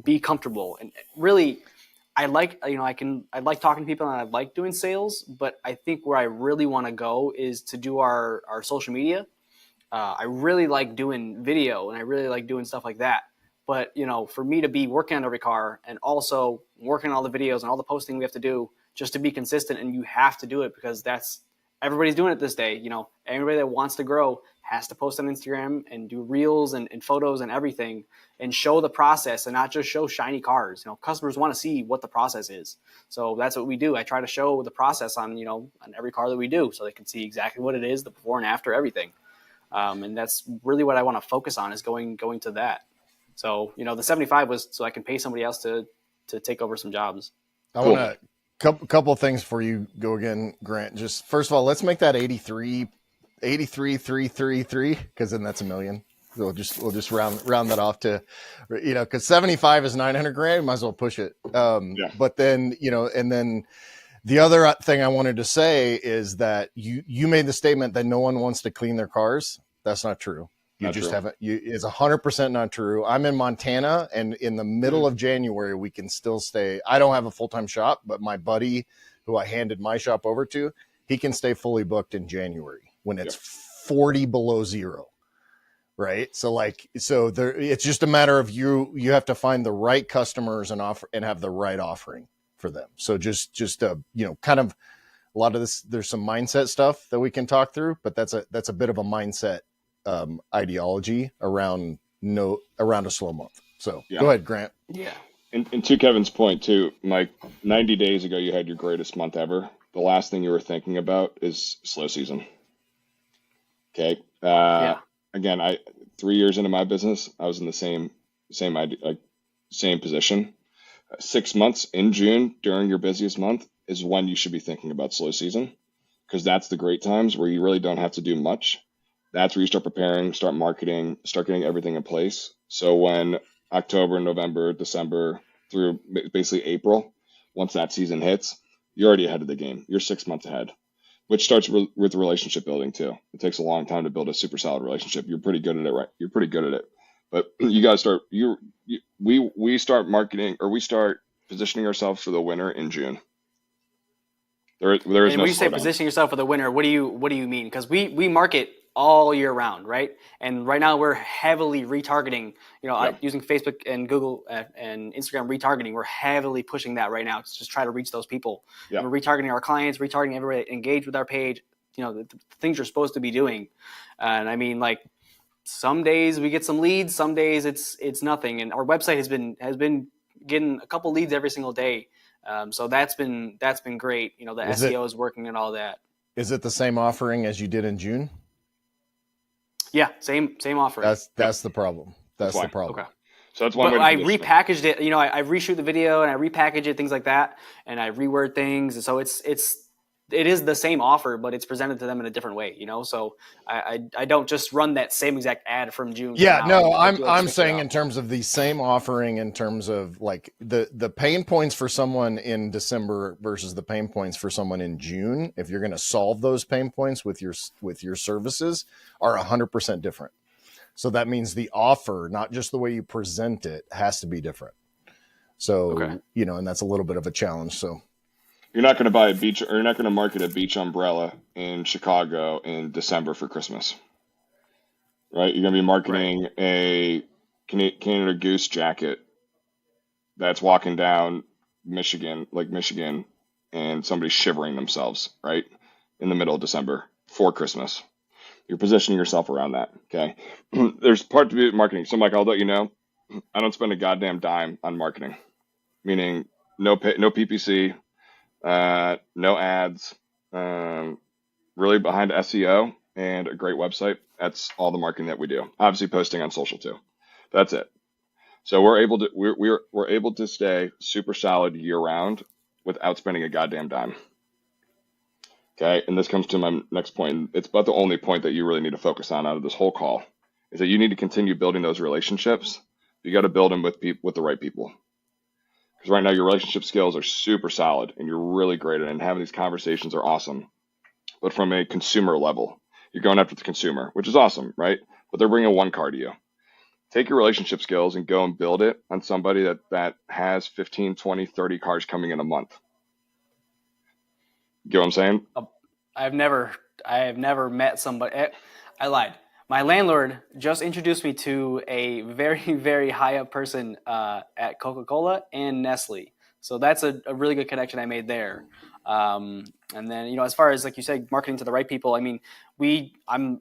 be comfortable. And really, I like talking to people and I like doing sales, but I think where I really want to go is to do our social media. I really like doing video and I really like doing stuff like that. But, for me to be working on every car and also working on all the videos and all the posting we have to do just to be consistent, and you have to do it because everybody's doing it this day. Everybody that wants to grow has to post on Instagram and do reels and photos and everything and show the process and not just show shiny cars. Customers want to see what the process is. So that's what we do. I try to show the process on every car that we do so they can see exactly what it is, the before and after, everything. And that's really what I want to focus on is going to that. So, the 75 was so I can pay somebody else to take over some jobs. I want to couple of things before you go again, Grant. Just first of all, let's make that 83,333, because then that's $1 million. We'll just round that off to, because 75 is $900,000. Might as well push it. But then, and then the other thing I wanted to say is that you made the statement that no one wants to clean their cars. That's not true. It's 100% not true. I'm in Montana, and in the middle of January, we can still stay. I don't have a full-time shop, but my buddy who I handed my shop over to, he can stay fully booked in January when it's 40 below zero. Right. So it's just a matter of you have to find the right customers and have the right offering for them. So just kind of a lot of this, there's some mindset stuff that we can talk through, but that's a bit of a mindset ideology around a slow month. So go ahead, Grant. Yeah. And to Kevin's point too, Mike, 90 days ago, you had your greatest month ever. The last thing you were thinking about is slow season. Okay. Again, 3 years into my business, I was in the same position. 6 months in June during your busiest month is when you should be thinking about slow season, because that's the great times where you really don't have to do much. That's where you start preparing, start marketing, start getting everything in place. So when October, November, December through basically April, once that season hits, you're already ahead of the game. You're 6 months ahead, which starts with relationship building too. It takes a long time to build a super solid relationship. You're pretty good at it, right? You're pretty good at it, but you guys start. We start marketing, or we start positioning ourselves for the winter in June. There is And no when you say slowdown. positioning yourself for the winter, what do you mean? Because we market all year round, right? And right now we're heavily retargeting. Yeah. Using Facebook and Google and Instagram retargeting. We're heavily pushing that right now to just try to reach those people. Yeah. And we're retargeting our clients, retargeting everybody that engage with our page. The things you're supposed to be doing. And I mean, like, some days we get some leads, some days it's nothing. And our website has been getting a couple leads every single day. So that's been great. The SEO is working and all that. Is it the same offering as you did in June? Yeah, same offering. That's the problem. That's the problem. Okay. So that's one But way I to position it. repackaged it. I reshoot the video and I repackage it, things like that, and I reword things. And so it is the same offer, but it's presented to them in a different way. So I don't just run that same exact ad from June. Yeah, no, I'm switch it saying up. in terms of the same offering, in terms of like the pain points for someone in December versus the pain points for someone in June. If you're going to solve those pain points with your services, are 100% different. So that means the offer, not just the way you present it, has to be different. So Okay. And that's a little bit of a challenge. So. You're not going to buy a beach, or you're not going to market a beach umbrella in Chicago in December for Christmas, right? You're going to be marketing a Canada Goose jacket that's walking down Lake Michigan, and somebody's shivering themselves, right, in the middle of December for Christmas. You're positioning yourself around that, okay? There's part to be marketing. So, Mike, I'll let you know, I don't spend a goddamn dime on marketing, meaning no PPC. No ads, really behind SEO and a great website. That's all the marketing that we do. Obviously posting on social too. That's it. So we're able to stay super solid year round without spending a goddamn dime. Okay. And this comes to my next point. It's about the only point that you really need to focus on out of this whole call, is that you need to continue building those relationships. You got to build them with the right people. Because right now your relationship skills are super solid and you're really great at it, and having these conversations are awesome. But from a consumer level, you're going after the consumer, which is awesome, right? But they're bringing one car to you. Take your relationship skills and go and build it on somebody that has 15, 20, 30 cars coming in a month. You get what I'm saying? I have never met somebody. I lied. My landlord just introduced me to a very, very high up person at Coca-Cola and Nestle. So that's a really good connection I made there. And then, as far as, like you said, marketing to the right people, I mean, I'm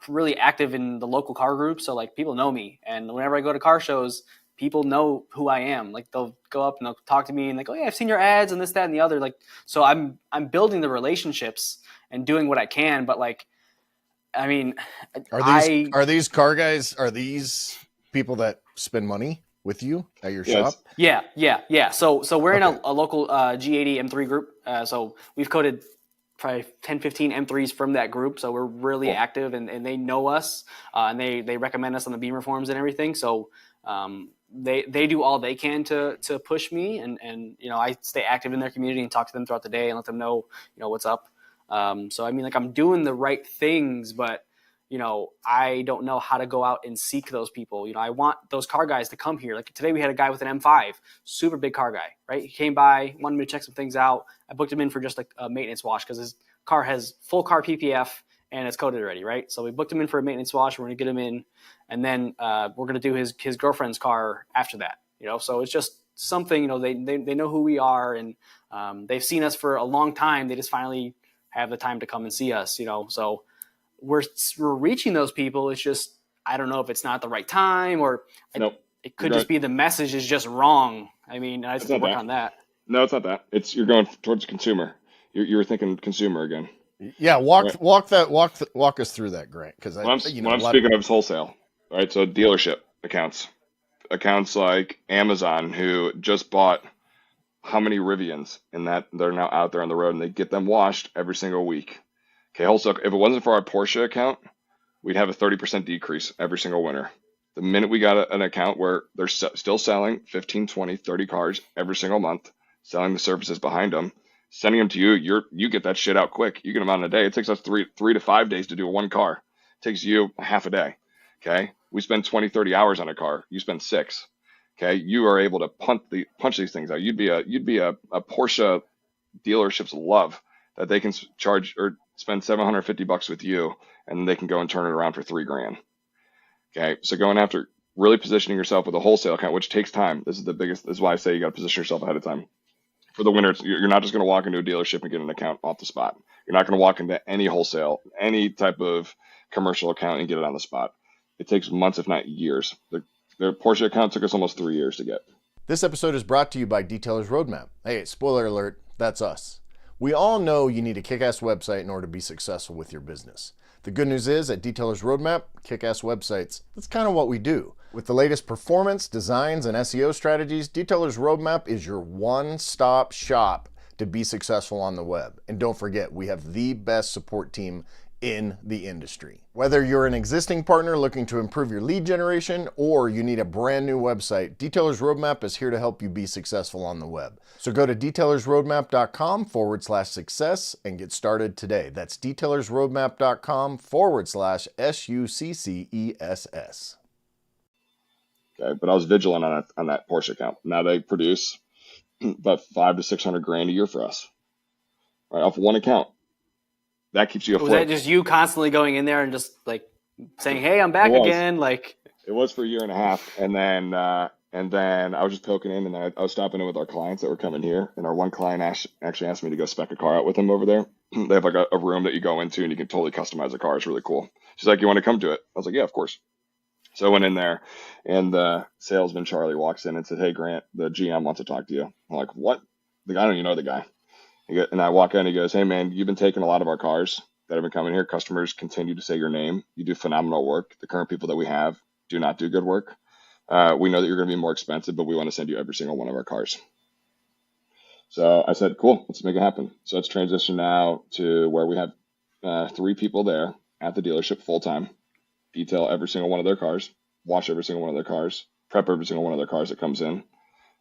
really active in the local car group. So like people know me, and whenever I go to car shows, people know who I am. Like they'll go up and they'll talk to me and like, oh yeah, I've seen your ads and this, that, and the other. Like, so I'm building the relationships and doing what I can, but like, I mean, are these car guys? Are these people that spend money with you at your shop? Yeah. So we're in a local G80 M3 group. So we've coded probably 10, 15 M3s from that group. So we're really active, and they know us, and they recommend us on the Beamer forums and everything. So they do all they can to push me, and I stay active in their community and talk to them throughout the day and let them know what's up. So I mean, like, I'm doing the right things, but I don't know how to go out and seek those people. I want those car guys to come here. Like today we had a guy with an M5, super big car guy, right? He came by, wanted me to check some things out. I booked him in for just like a maintenance wash because his car has full car PPF and it's coded already, right? So we booked him in for a maintenance wash. We're going to get him in, and then we're going to do his girlfriend's car after that. So it's just something, they know who we are, and they've seen us for a long time. They just finally have the time to come and see us, so we're reaching those people. It's just, I don't know if it's not the right time, or it could just be the message is just wrong. I mean, I have to work on that. No, it's not that. You're going towards consumer. You're thinking consumer again. Yeah. Walk us through that, Grant. Because I'm speaking of wholesale, right? So dealership accounts like Amazon, who just bought how many Rivians, and that they're now out there on the road, and they get them washed every single week. Okay, wholesale. If it wasn't for our Porsche account, we'd have a 30% decrease every single winter. The minute we got an account where they're still selling 15, 20, 30 cars every single month, selling the services behind them, sending them to you, you get that shit out quick. You get them out in a day. It takes us three to 5 days to do one car. It takes you half a day. Okay. We spend 20, 30 hours on a car. You spend 6. Okay. You are able to punch these things out. You'd be a Porsche dealership's love that they can charge or spend $750 with you, and they can go and turn it around for $3,000. Okay. So going after really positioning yourself with a wholesale account, which takes time. This is why I say you got to position yourself ahead of time. For the winter, you're not just going to walk into a dealership and get an account off the spot. You're not going to walk into any wholesale, any type of commercial account and get it on the spot. It takes months, if not years. The Porsche account took us almost 3 years to get. This episode is brought to you by Detailer's Roadmap. Hey, spoiler alert, that's us. We all know you need a kick-ass website in order to be successful with your business. The good news is at Detailer's Roadmap, kick-ass websites, that's kind of what we do. With the latest performance, designs, and SEO strategies, Detailer's Roadmap is your one-stop shop to be successful on the web. And don't forget, we have the best support team in the industry. Whether you're an existing partner looking to improve your lead generation or you need a brand new website, Detailer's Roadmap is here to help you be successful on the web. So go to detailersroadmap.com/success and get started today. That's detailersroadmap.com/SUCCESS. Okay. But I was vigilant on that Porsche account. Now they produce about $500 to $600 a year for us, right? Off one account. That keeps you afloat. Was that just you constantly going in there and just like saying, "Hey, I'm back again"? Like it was for a year and a half, and then I was just poking in, and I was stopping in with our clients that were coming here, and our one client actually asked me to go spec a car out with him over there. They have like a room that you go into, and you can totally customize the car. It's really cool. She's like, "You want to come to it?" I was like, "Yeah, of course." So I went in there, and the salesman Charlie walks in and said, "Hey, Grant, the GM wants to talk to you." I'm like, "What?" I don't even know the guy. And I walk in and he goes, "Hey man, you've been taking a lot of our cars that have been coming here. Customers continue to say your name. You do phenomenal work. The current people that we have do not do good work. We know that you're going to be more expensive, but we want to send you every single one of our cars." So I said, "Cool, let's make it happen." So let's transition now to where we have 3 people there at the dealership full time, detail every single one of their cars, wash every single one of their cars, prep every single one of their cars that comes in.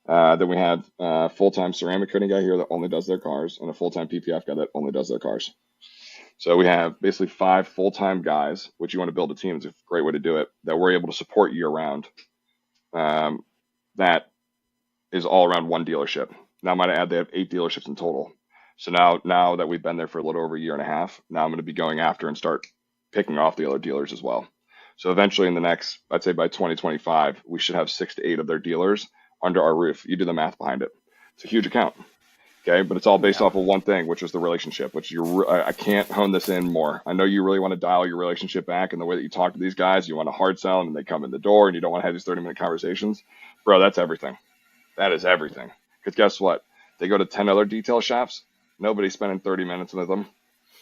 Then we have a full-time ceramic coating guy here that only does their cars, and a full-time PPF guy that only does their cars. So we have basically 5 full-time guys, which you want to build a team. It's a great way to do it, that we're able to support year-round. That is all around one dealership. Now I might add they have 8 dealerships in total. So now that we've been there for a little over a year and a half, now I'm going to be going after and start picking off the other dealers as well. So eventually in the next, I'd say by 2025, we should have 6 to 8 of their dealers under our roof. You do the math behind it. It's a huge account. Okay. But it's all based off of one thing, which is the relationship, which I can't hone this in more. I know you really want to dial your relationship back in the way that you talk to these guys. You want to hard sell them and they come in the door and you don't want to have these 30-minute conversations. Bro, that's everything. That is everything. Because guess what? They go to 10 other detail shops. Nobody's spending 30 minutes with them.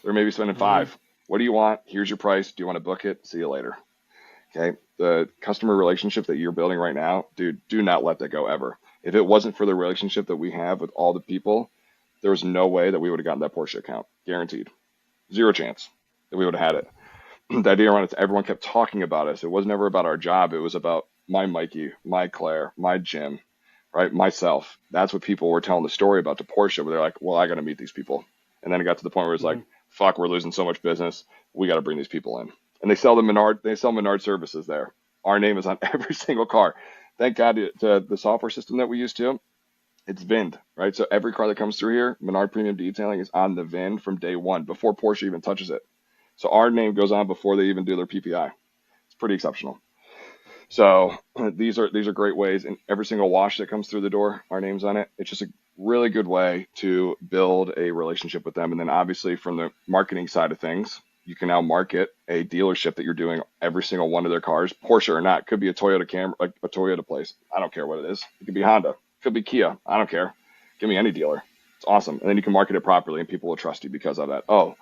They're maybe spending 5. What do you want? Here's your price. Do you want to book it? See you later. Okay. The customer relationship that you're building right now, dude, do not let that go ever. If it wasn't for the relationship that we have with all the people, there was no way that we would have gotten that Porsche account. Guaranteed. 0 chance that we would have had it. The idea around it, everyone kept talking about us. It was never about our job. It was about my Mikey, my Claire, my Jim, right? Myself. That's what people were telling the story about to Porsche, where they're like, well, I got to meet these people. And then it got to the point where it's like, fuck, we're losing so much business. We got to bring these people in. And they sell Menard services there. Our name is on every single car. Thank God to the software system that we use too. It's VINed, right? So every car that comes through here, Menard Premium Detailing is on the VIN from day one, before Porsche even touches it. So our name goes on before they even do their PPI. It's pretty exceptional. So these are great ways. And every single wash that comes through the door, our name's on it. It's just a really good way to build a relationship with them. And then obviously from the marketing side of things, you can now market a dealership that you're doing every single one of their cars, Porsche or not. Could be a Toyota a Toyota place. I don't care what it is. It could be Honda. It could be Kia. I don't care. Give me any dealer. It's awesome. And then you can market it properly and people will trust you because of that. Oh,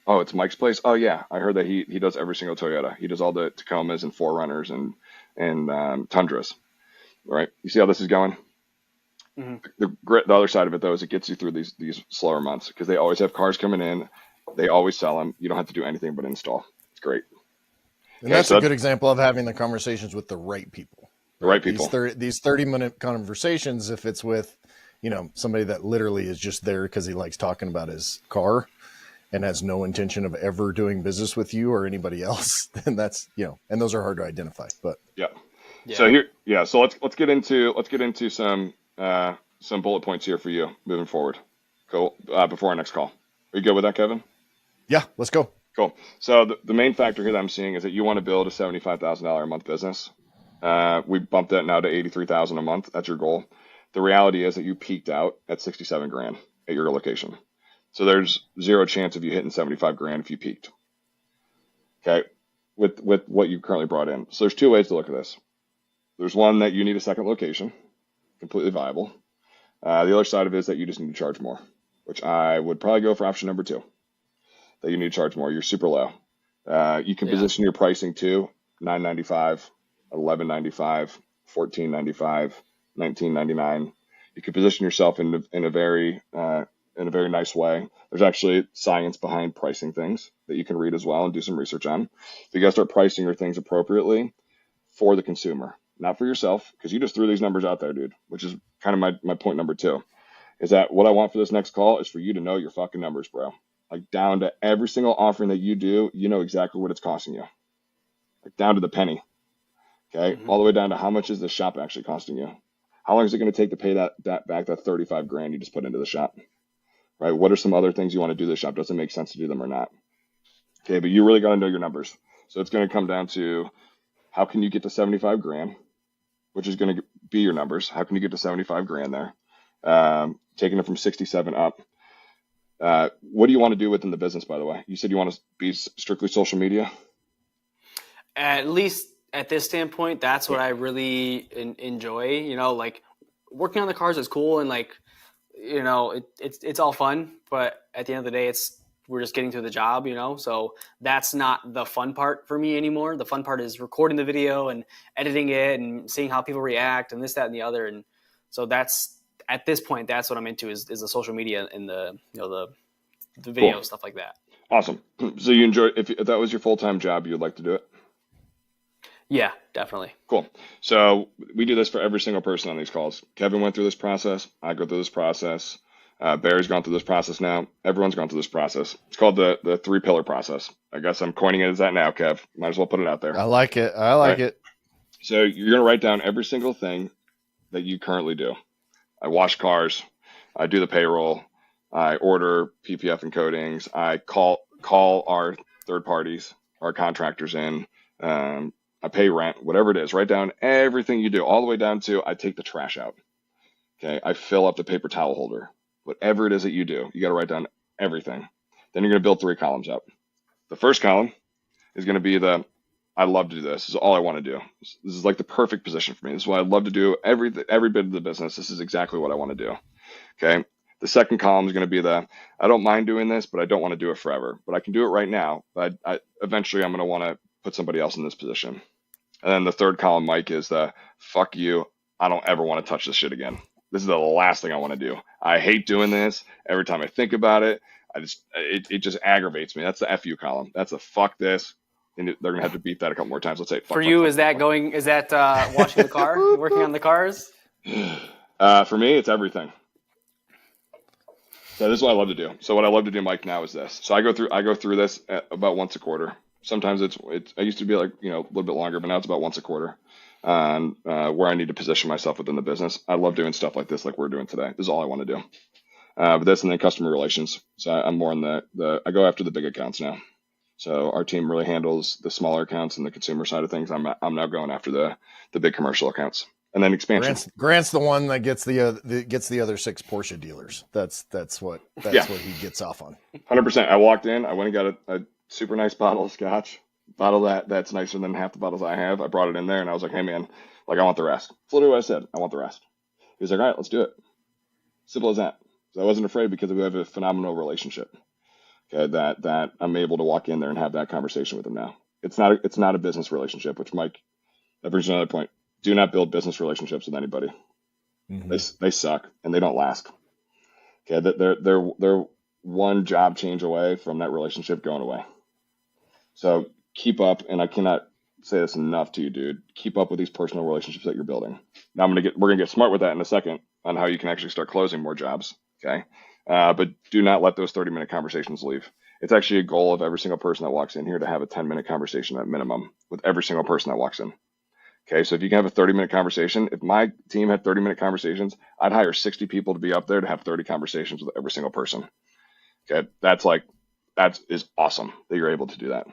it's Mike's place. Oh yeah. I heard that he does every single Toyota. He does all the Tacomas and 4Runners and Tundras. Right. You see how this is going? The other side of it though is it gets you through these slower months because they always have cars coming in. They always sell them. You don't have to do anything but install. It's great. And that's a good example of having the conversations with the right people. The right people. These 30-minute conversations, if it's with, somebody that literally is just there because he likes talking about his car and has no intention of ever doing business with you or anybody else, then that's, and those are hard to identify. But yeah. So let's get into some bullet points here for you moving forward. Cool. Before our next call. Are you good with that, Kevin? Yeah, let's go. Cool. So the main factor here that I'm seeing is that you want to build a $75,000 a month business. We bumped that now to $83,000 a month. That's your goal. The reality is that you peaked out at 67 grand at your location. So there's zero chance of you hitting 75 grand if you peaked. Okay. With what you currently brought in. So there's two ways to look at this. There's one that you need a second location, completely viable. The other side of it is that you just need to charge more, which I would probably go for option number 2. That you need to charge more. You're super low. You can position your pricing to $9.95, $11.95, $14.95, $19.99. You can position yourself in a very nice way. There's actually science behind pricing things that you can read as well and do some research on. But you got to start pricing your things appropriately for the consumer, not for yourself, because you just threw these numbers out there, dude, which is kind of my point number 2, is that what I want for this next call is for you to know your fucking numbers, bro. Like down to every single offering that you do, you know exactly what it's costing you. Like down to the penny. Okay. All the way down to how much is the shop actually costing you? How long is it going to take to pay that back, that 35 grand you just put into the shop? Right? What are some other things you want to do to the shop? Does it make sense to do them or not? Okay, but you really got to know your numbers. So it's going to come down to how can you get to 75 grand, which is going to be your numbers. How can you get to 75 grand there? Taking it from 67 up. What do you want to do within the business, by the way? You said you want to be strictly social media? At least at this standpoint, that's what I really enjoy. Like working on the cars is cool and it's all fun. But at the end of the day, we're just getting through the job, So that's not the fun part for me anymore. The fun part is recording the video and editing it and seeing how people react and this, that, and the other. And so at this point, that's what I'm into is the social media and the video cool. Stuff like that. Awesome. So you enjoy, if that was your full-time job, you'd like to do it? Yeah, definitely. Cool. So we do this for every single person on these calls. Kevin went through this process. I go through this process. Barry's gone through this process now. Everyone's gone through this process. It's called the 3-pillar process. I guess I'm coining it as that now, Kev. Might as well put it out there. I like it. It. So you're going to write down every single thing that you currently do. I wash cars. I do the payroll. I order PPF and coatings. I call our third parties, our contractors in. I pay rent, whatever it is. Write down everything you do, all the way down to I take the trash out. Okay, I fill up the paper towel holder. Whatever it is that you do, you got to write down everything. Then you're going to build 3 columns up. The first column is going to be I love to do this. This is all I want to do. This is like the perfect position for me. This is what I love to do. Every bit of the business. This is exactly what I want to do. Okay. The second column is going to be I don't mind doing this, but I don't want to do it forever. But I can do it right now. But eventually I'm going to want to put somebody else in this position. And then the third column, Mike, is fuck you. I don't ever want to touch this shit again. This is the last thing I want to do. I hate doing this. Every time I think about it, it just aggravates me. That's the FU column. That's a fuck this. And they're going to have to beat that a couple more times. Let's say fuck. For you, is that washing the car, working on the cars? For me, it's everything. So this is what I love to do. So what I love to do, Mike, now is this. So I go through this about once a quarter. Sometimes I used to be a little bit longer, but now it's about once a quarter. Where I need to position myself within the business. I love doing stuff like this, like we're doing today. This is all I want to do. But this and then customer relations. So I'm more in I go after the big accounts now. So our team really handles the smaller accounts and the consumer side of things. I'm now going after the big commercial accounts. And then expansion. Grant's the one that gets the other 6 Porsche dealers. That's what he gets off on. 100%. I walked in. I went and got a super nice bottle of scotch. Bottle that's nicer than half the bottles I have. I brought it in there and I was like, hey man, I want the rest. That's literally what I said. I want the rest. He was like, all right, let's do it. Simple as that. So I wasn't afraid because we have a phenomenal relationship. Okay, that I'm able to walk in there and have that conversation with him now. It's not a business relationship, which Mike, that brings another point. Do not build business relationships with anybody. Mm-hmm. They suck and they don't last. Okay, they're one job change away from that relationship going away. So keep up, and I cannot say this enough to you, dude. Keep up with these personal relationships that you're building. Now we're gonna get smart with that in a second on how you can actually start closing more jobs. Okay. But do not let those 30-minute conversations leave. It's actually a goal of every single person that walks in here to have a 10-minute conversation at minimum with every single person that walks in. Okay. So if you can have a 30-minute conversation, if my team had 30-minute conversations, I'd hire 60 people to be up there to have 30 conversations with every single person. Okay. That is awesome that you're able to do that.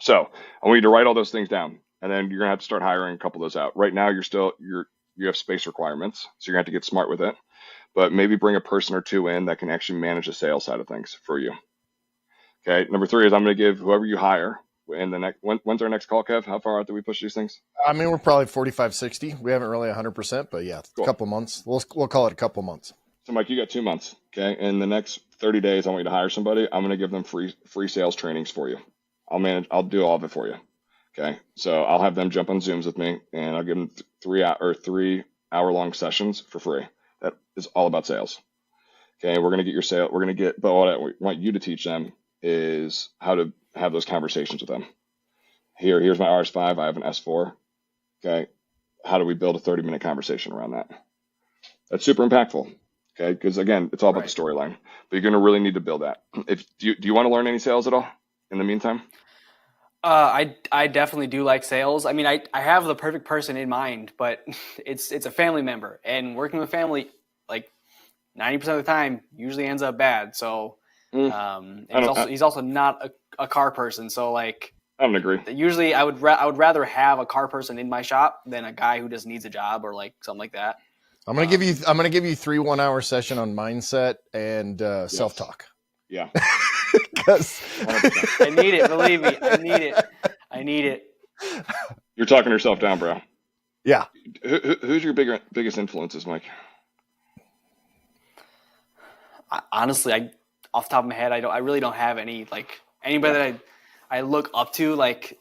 So I want you to write all those things down, and then you're gonna have to start hiring a couple of those out. Right now, you have space requirements, so you're gonna have to get smart with it. But maybe bring a person or two in that can actually manage the sales side of things for you. Okay. Number 3 is I'm gonna give whoever you hire in the next. When's our next call, Kev? How far out do we push these things? I mean, we're probably 45, 60. We haven't really 100%, but yeah, Cool. a couple months. We'll call it a couple months. So, Mike, you got 2 months. Okay. In the next 30 days, I want you to hire somebody. I'm gonna give them free sales trainings for you. I'll do all of it for you. Okay. So I'll have them jump on Zooms with me, and I'll give them 3-hour-long sessions for free. That is all about sales. Okay. We're going to get your sale. But what I want you to teach them is how to have those conversations with them. Here's my RS5. I have an S4. Okay. How do we build a 30-minute conversation around that? That's super impactful. Okay. Because again, it's all about the storyline, but you're going to really need to build that. Do you want to learn any sales at all in the meantime? I definitely do like sales. I mean, I have the perfect person in mind, but it's a family member, and working with family, like 90% of the time, usually ends up bad. So, he's also not a car person. So like, I don't agree. Usually I would rather have a car person in my shop than a guy who just needs a job or like something like that. I'm gonna give you 3 1-hour session on mindset and self-talk. Yeah. Because I need it. Believe me, I need it. You're talking yourself down, bro. Yeah. Who's your biggest influences, Mike? Honestly, off the top of my head, I really don't have any, like, anybody that I look up to. Like,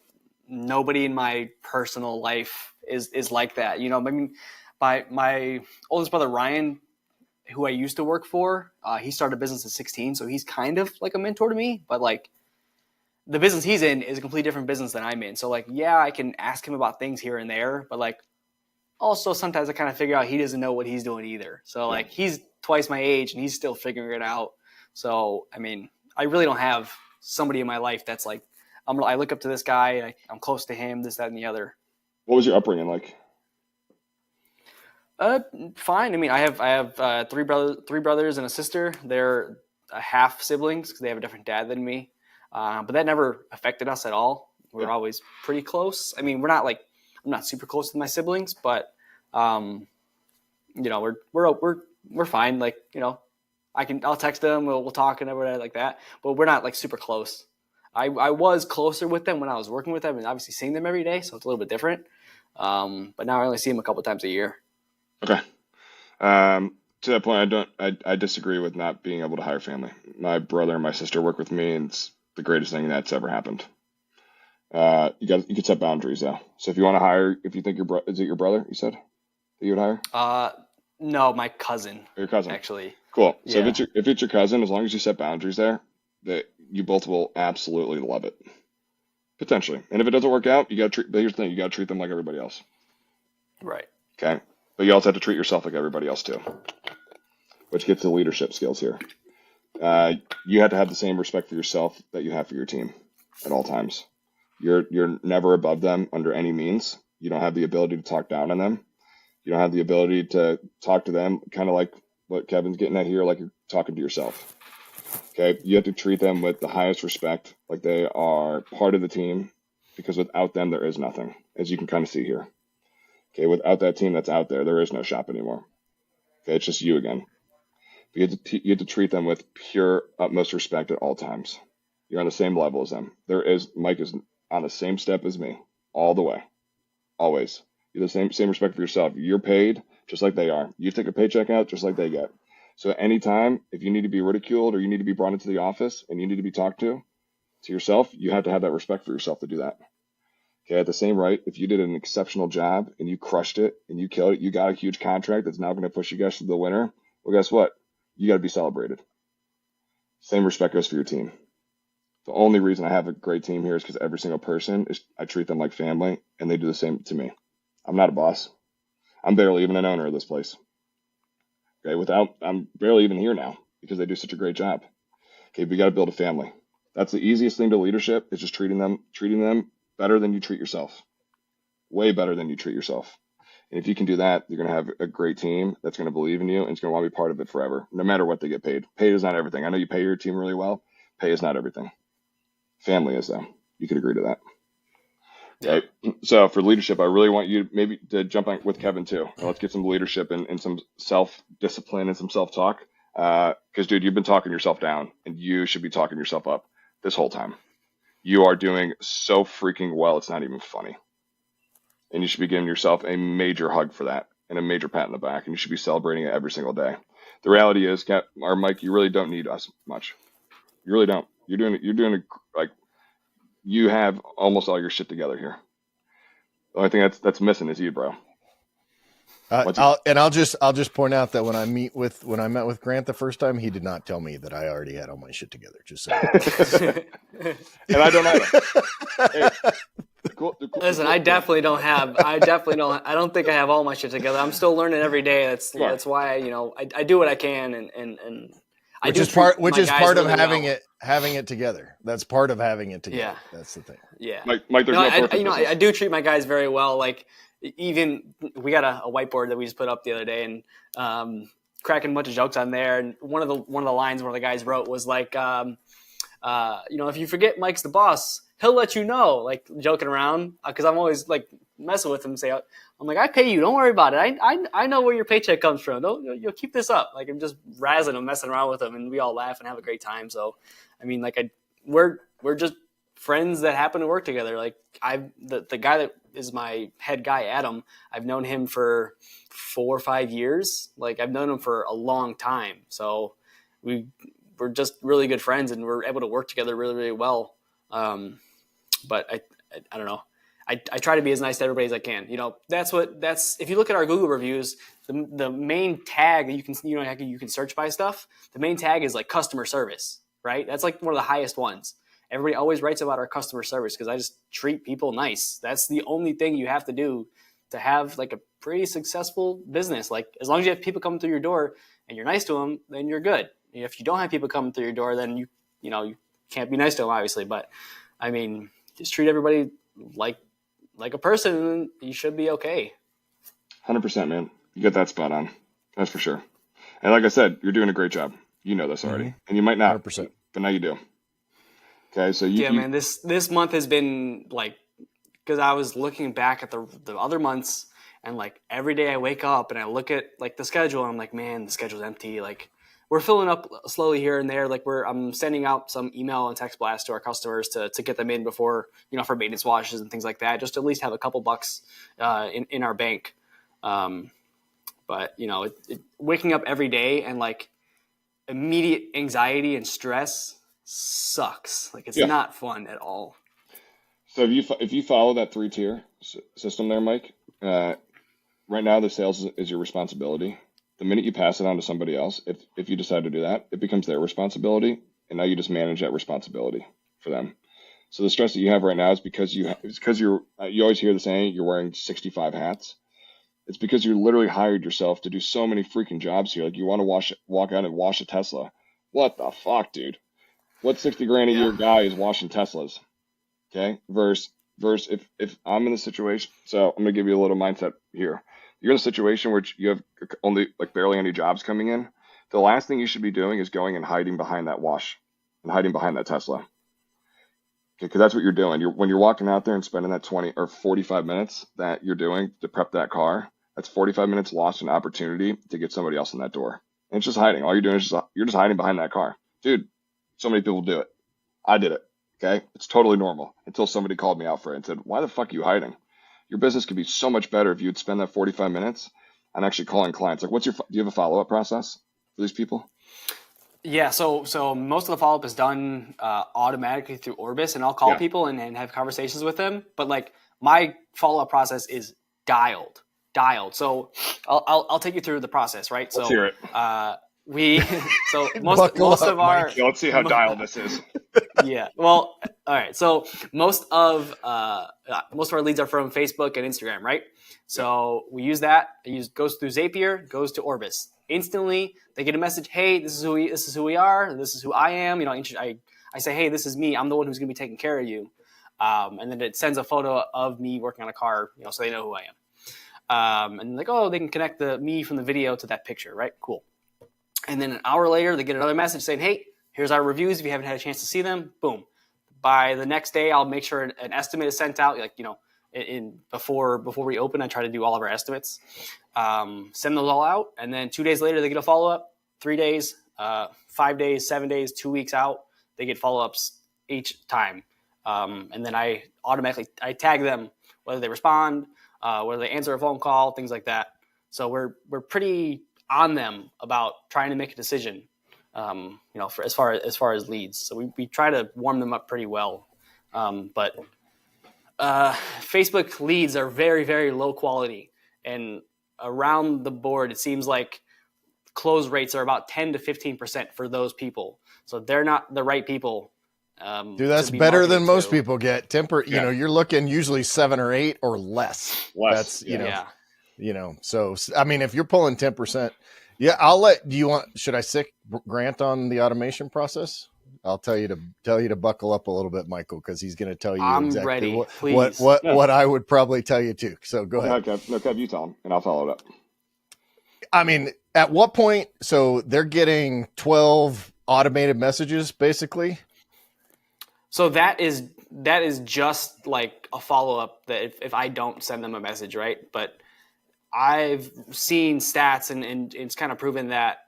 nobody in my personal life is like that. You know, I mean, my oldest brother Ryan, who I used to work for, he started a business at 16, so he's kind of like a mentor to me. But like, the business he's in is a completely different business than I'm in. So like, yeah, I can ask him about things here and there, but like, also sometimes I kind of figure out he doesn't know what he's doing either. So like, he's twice my age and he's still figuring it out. So I mean, I really don't have somebody in my life that's like, I look up to this guy, I'm close to him, this, that, and the other. What was your upbringing like? Fine. I mean, I have 3 brothers and a sister. They're half siblings because they have a different dad than me. But that never affected us at all. We're always pretty close. I mean, I'm not super close with my siblings, but you know, we're fine. Like, you know, I'll text them, we'll talk and everything like that. But we're not like super close. I was closer with them when I was working with them and obviously seeing them every day, so it's a little bit different. But now I only see them a couple times a year. Okay. To that point, I disagree with not being able to hire family. My brother and my sister work with me, and it's the greatest thing that's ever happened. You can set boundaries though. So if you want to hire, if you think is it your brother you said that you would hire? No, my cousin. Your cousin, actually. Cool. So Yeah. if it's your cousin, as long as you set boundaries there, that you both will absolutely love it. Potentially. And if it doesn't work out, but here's the thing, you gotta treat them like everybody else. Right. Okay. But you also have to treat yourself like everybody else too, which gets to leadership skills here. You have to have the same respect for yourself that you have for your team at all times. You're never above them under any means. You don't have the ability to talk down on them. You don't have the ability to talk to them kind of like what Kevin's getting at here, like you're talking to yourself. Okay. You have to treat them with the highest respect, like they are part of the team, because without them, there is nothing, as you can kind of see here. Okay, without that team that's out there, there is no shop anymore. Okay, it's just you again. But you have to treat them with pure utmost respect at all times. You're on the same level as them. Mike is on the same step as me, all the way, always. You have the same respect for yourself. You're paid just like they are. You take a paycheck out just like they get. So anytime, if you need to be ridiculed or you need to be brought into the office and you need to be talked to yourself, you have to have that respect for yourself to do that. Okay, at the same rate, if you did an exceptional job and you crushed it and you killed it, you got a huge contract that's now going to push you guys to the winner, well, guess what? You got to be celebrated. Same respect goes for your team. The only reason I have a great team here is because every single person is, I treat them like family, and they do the same to me. I'm not a boss. I'm barely even an owner of this place. Okay, I'm barely even here now because they do such a great job. Okay, we got to build a family. That's the easiest thing to leadership is just treating them better than you treat yourself. Way better than you treat yourself. And if you can do that, you're going to have a great team that's going to believe in you and it's going to want to be part of it forever, no matter what they get paid. Pay is not everything. I know you pay your team really well. Pay is not everything. Family is, though. You could agree to that. Okay. So for leadership, I really want you maybe to jump on with Kevin too. Let's get some leadership and some self-discipline and some self-talk. Because, dude, you've been talking yourself down and you should be talking yourself up this whole time. You are doing so freaking well. It's not even funny. And you should be giving yourself a major hug for that and a major pat in the back. And you should be celebrating it every single day. The reality is, Mike, you really don't need us much. You really don't. You're doing like you have almost all your shit together here. The only thing that's missing is you, bro. I'll just point out that when I met with Grant the first time, he did not tell me that I already had all my shit together. Just so. And I don't either. Hey, Listen, I definitely don't. I don't think I have all my shit together. I'm still learning every day. That's why I do what I can, and which is part of having it together. That's part of having it together. Yeah, that's the thing. Yeah, Mike, there's I do treat my guys very well. Like even we got a whiteboard that we just put up the other day, and cracking a bunch of jokes on there. And one of the lines one of the guys wrote was like, if you forget Mike's the boss, he'll let you know, like joking around, because I'm always like messing with him. I'm like, I pay you, don't worry about it. I know where your paycheck comes from. You'll keep this up. Like I'm just razzing him, messing around with him, and we all laugh and have a great time. So, I mean, like we're just friends that happen to work together. Like the guy that is my head guy, Adam, I've known him for 4 or 5 years. Like I've known him for a long time. So we're just really good friends, and we're able to work together really, really well. But I don't know. I try to be as nice to everybody as I can. That's if you look at our Google reviews, the main tag that you can search by stuff. The main tag is like customer service, right? That's like one of the highest ones. Everybody always writes about our customer service because I just treat people nice. That's the only thing you have to do to have like a pretty successful business. Like as long as you have people coming through your door and you're nice to them, then you're good. If you don't have people coming through your door, then you can't be nice to them, obviously. But I mean, just treat everybody like a person, and you should be okay. 100%, man. You got that spot on. That's for sure. And like I said, you're doing a great job. You know this already, and you might not, 100%. But now you do. Okay, so man, this month has been like, because I was looking back at the other months, and like every day I wake up and I look at like the schedule, and I'm like, man, the schedule's empty. Like we're filling up slowly here and there. Like I'm sending out some email and text blasts to our customers to get them in before, for maintenance washes and things like that, just to at least have a couple bucks in our bank. But waking up every day and like immediate anxiety and stress sucks. Like it's not fun at all. So if you follow that 3-tier system there, Mike, right now the sales is your responsibility. The minute you pass it on to somebody else, if you decide to do that, it becomes their responsibility, and now you just manage that responsibility for them. So the stress that you have right now is because you always hear the saying you're wearing 65 hats. It's because you literally hired yourself to do so many freaking jobs here. Like you want to walk out and wash a Tesla. What the fuck, dude? What 60 grand a year guy is washing Teslas? Okay, versus if I'm in the situation. So I'm gonna give you a little mindset here. You're in a situation where you have only like barely any jobs coming in. The last thing you should be doing is going and hiding behind that wash and hiding behind that Tesla. Okay, because that's what you're doing. When you're walking out there and spending that 20 or 45 minutes that you're doing to prep that car, that's 45 minutes lost in opportunity to get somebody else in that door. And it's just hiding. All you're doing is you're just hiding behind that car. Dude, so many people do it. I did it. Okay, it's totally normal until somebody called me out for it and said, "Why the fuck are you hiding? Your business could be so much better if you'd spend that 45 minutes on actually calling clients." Like, do you have a follow-up process for these people? Yeah, so most of the follow-up is done automatically through Orbis, and I'll call people and have conversations with them. But like my follow-up process is dialed. So I'll take you through the process, right? Let's hear it. we so Buckle most up, of our Mike. Yeah, let's see how dialed this is. yeah. Well, all right. So most of our leads are from Facebook and Instagram, right? So we use that. Goes through Zapier, goes to Orbis. Instantly, they get a message. Hey, this is who we are. This is who I am. I say, hey, this is me. I'm the one who's going to be taking care of you. And then it sends a photo of me working on a car, so they know who I am. And like, oh, they can connect me from the video to that picture, right? Cool. And then an hour later, they get another message saying, hey, here's our reviews. If you haven't had a chance to see them, boom. By the next day, I'll make sure an estimate is sent out. Before we open, I try to do all of our estimates, send those all out. And then 2 days later, they get a follow-up. 3 days, 5 days, 7 days, 2 weeks out, they get follow-ups each time. And then I tag them, whether they respond, whether they answer a phone call, things like that. So we're pretty on them about trying to make a decision, for as far as leads. So we try to warm them up pretty well. But Facebook leads are very, very low quality, and around the board, it seems like close rates are about 10 to 15% for those people. So they're not the right people. Dude, that's better than most people get. You're looking usually 7 or 8 or less. That's so I mean, if you're pulling 10%, should I sick Grant on the automation process? I'll tell you to buckle up a little bit, Michael, because he's going to tell you exactly what I would probably tell you too. So go ahead. No, Kev, you tell him, and I'll follow it up. I mean, at what point? So they're getting 12 automated messages, basically. So that is just like a follow-up that if I don't send them a message, right? But I've seen stats and it's kind of proven that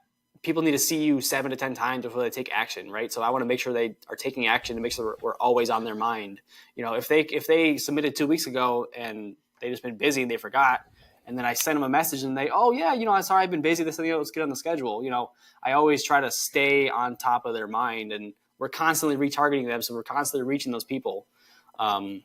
people need to see you 7 to 10 times before they take action, right? So I want to make sure they are taking action to make sure we're always on their mind. If they submitted 2 weeks ago and they just been busy and they forgot, and then I send them a message and I'm sorry, I've been busy. Let's get on the schedule. I always try to stay on top of their mind, and we're constantly retargeting them, so we're constantly reaching those people. Well,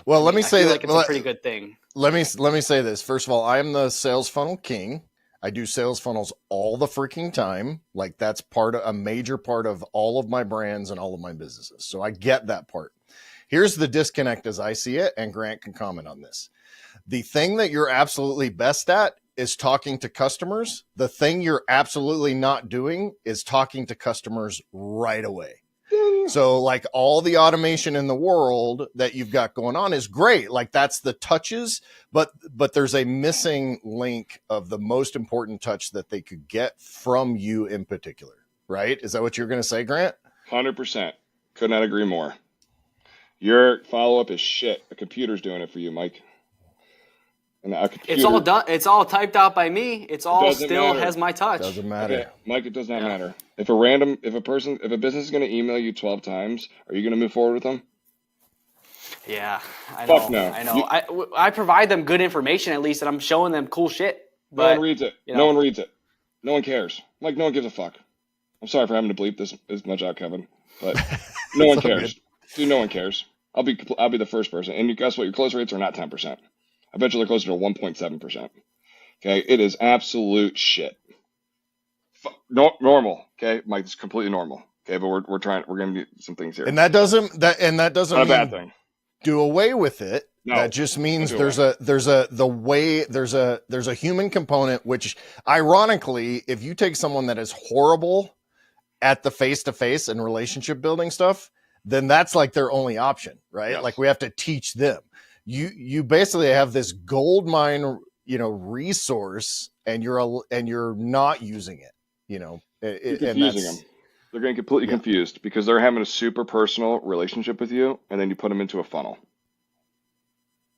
let me say that it's a pretty good thing. Let me say this. First of all, I am the sales funnel king. I do sales funnels all the freaking time. Like that's a major part of all of my brands and all of my businesses. So I get that part. Here's the disconnect as I see it, and Grant can comment on this. The thing that you're absolutely best at is talking to customers. The thing you're absolutely not doing is talking to customers right away. So like all the automation in the world that you've got going on is great. Like that's the touches, but there's a missing link of the most important touch that they could get from you in particular, right? Is that what you're going to say, Grant? 100%. Could not agree more. Your follow-up is shit. A computer's doing it for you, Mike. It's all done. It's all typed out by me. It's all still matter. Has my touch. Doesn't matter. Okay, Mike, it does not matter. If a business is going to email you 12 times, are you going to move forward with them? Yeah, I know. Fuck no. I know. I provide them good information at least, and I'm showing them cool shit. But, no one reads it. No one reads it. No one cares. Like no one gives a fuck. I'm sorry for having to bleep this as much out, Kevin, but no one cares. Dude, no one cares. I'll be the first person. And guess what? Your close rates are not 10%. I bet you they're closer to 1.7%. Okay, it is absolute shit. Normal. Okay, Mike, it's completely normal. Okay, but we're going to do some things here. And that doesn't not a bad thing. Do away with it. No, that just means there's a human component, which ironically, if you take someone that is horrible at the face-to-face and relationship building stuff, then that's like their only option, right? Yes. Like we have to teach them. You basically have this gold mine, resource, and you're not using it. You're confusing them. They're getting completely confused because they're having a super personal relationship with you, and then you put them into a funnel.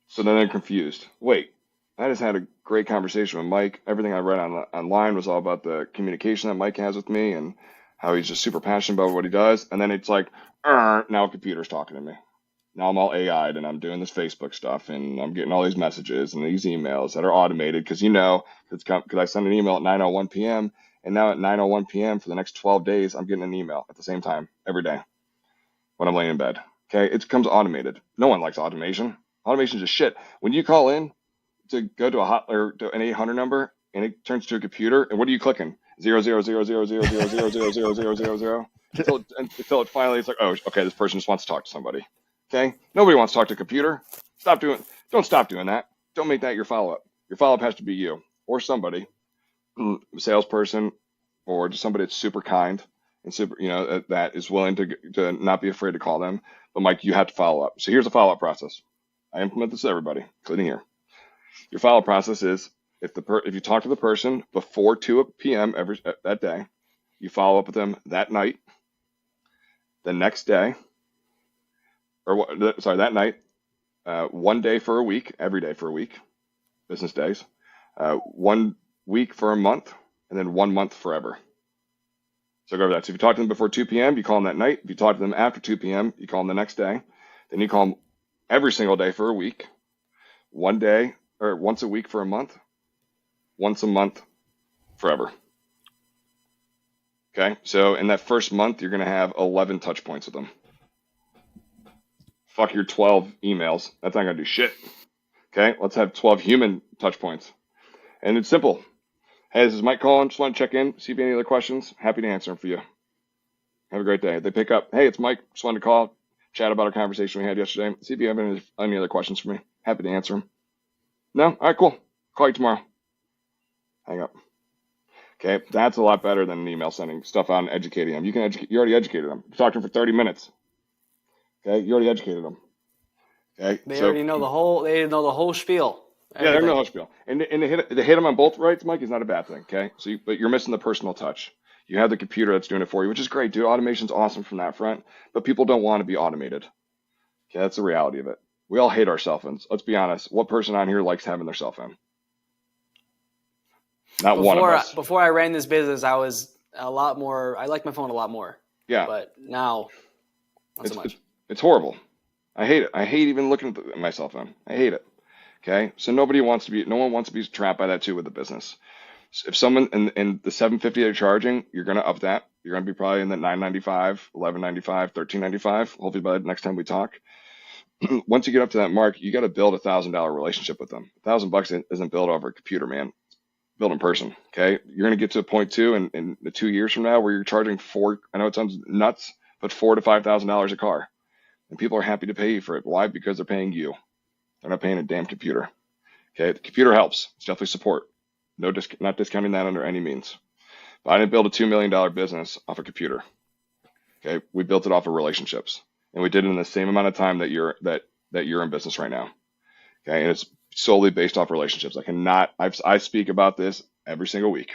So then they're confused. Wait, I just had a great conversation with Mike. Everything I read online was all about the communication that Mike has with me and how he's just super passionate about what he does. And then it's like, now a computer's talking to me. Now I'm all AI'd and I'm doing this Facebook stuff and I'm getting all these messages and these emails that are automated because I send an email at 9:01 p.m. and now at 9:01 p.m. for the next 12 days, I'm getting an email at the same time every day when I'm laying in bed. Okay, it becomes automated. No one likes automation. Automation is just shit. When you call in to go to an 800 number and it turns to a computer, and what are you clicking? 0 until it finally it's like, oh, okay, this person just wants to talk to somebody. Okay, nobody wants to talk to a computer. Don't stop doing that. Don't make that your follow-up. Your follow-up has to be you or somebody, a salesperson, or just somebody that's super kind and super, that is willing to not be afraid to call them. But Mike, you have to follow up. So here's the follow-up process. I implement this to everybody, including here. Your follow-up process is if you talk to the person before 2 p.m. that day, you follow up with them that night, the next day, that night, 1 day for a week, every day for a week, business days, 1 week for a month, and then 1 month forever. So go over that. So if you talk to them before 2 p.m., you call them that night. If you talk to them after 2 p.m., you call them the next day. Then you call them every single day for a week, 1 day or once a week for a month, once a month forever. Okay. So in that first month, you're going to have 11 touch points with them. Fuck your 12 emails. That's not going to do shit. Okay. Let's have 12 human touch points. And it's simple. Hey, this is Mike calling. Just want to check in, see if you have any other questions. Happy to answer them for you. Have a great day. They pick up. Hey, it's Mike. Just wanted to call, chat about our conversation we had yesterday. See if you have any other questions for me. Happy to answer them. No? All right, cool. Call you tomorrow. Hang up. Okay, that's a lot better than an email sending stuff out and educating them. You already educated them. You talked to them for 30 minutes. Okay, you already educated them. Okay, they already know the whole spiel. Yeah, they know the whole spiel. And to hit them on both rights, Mike, is not a bad thing. Okay, but you're missing the personal touch. You have the computer that's doing it for you, which is great, dude. Automation's awesome from that front, but people don't want to be automated. Okay, that's the reality of it. We all hate our cell phones. Let's be honest. What person on here likes having their cell phone? One of us. Before I ran this business, I was a lot more. I liked my phone a lot more. Yeah. But now, not so much. It's horrible. I hate it. I hate even looking at my cell phone. I hate it. Okay. So no one wants to be trapped by that too with the business. So if someone in the $750 they're charging, you're going to up that. You're going to be probably in the $995, $1195, $1395. Hopefully by the next time we talk. Once you get up to that mark, you got to build $1,000 relationship with them. $1,000 isn't built over a computer, man. Build in person. Okay. You're going to get to a point too in the 2 years from now where you're charging I know it sounds nuts, but $4,000 to $5,000 a car. And people are happy to pay you for it. Why? Because they're paying you. They're not paying a damn computer. Okay. The computer helps. It's definitely support. Not discounting that under any means. But I didn't build a $2 million business off a computer. Okay. We built it off of relationships. And we did it in the same amount of time that you're in business right now. Okay. And it's solely based off relationships. I speak about this every single week.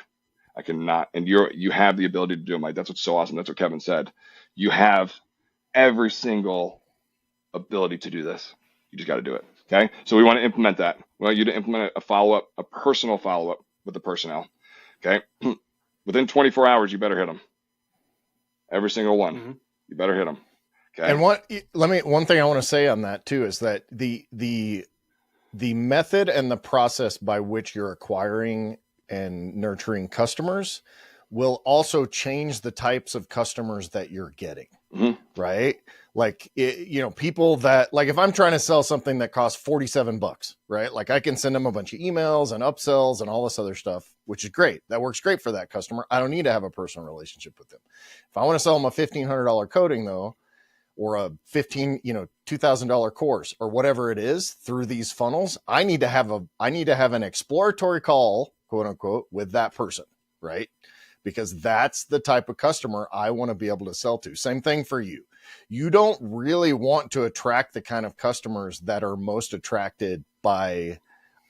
I cannot, and you have the ability to do it, Mike. That's what's so awesome. That's what Kevin said. You have every single ability to do this. You just got to do it. Okay. So we want to implement that. We want you to implement a personal follow-up with the personnel. Okay. Within 24 hours, you better hit them. Every single one. Mm-hmm. You better hit them. Okay. And one thing I want to say on that too is that the method and the process by which you're acquiring and nurturing customers will also change the types of customers that you're getting, mm-hmm. right? Like, people that, like, if I'm trying to sell something that costs $47, right? Like I can send them a bunch of emails and upsells and all this other stuff, which is great. That works great for that customer. I don't need to have a personal relationship with them. If I want to sell them a $1,500 coating though, or a $2,000 course or whatever it is through these funnels, I need to have an exploratory call, quote unquote, with that person, right? Because that's the type of customer I want to be able to sell to. Same thing for you. You don't really want to attract the kind of customers that are most attracted by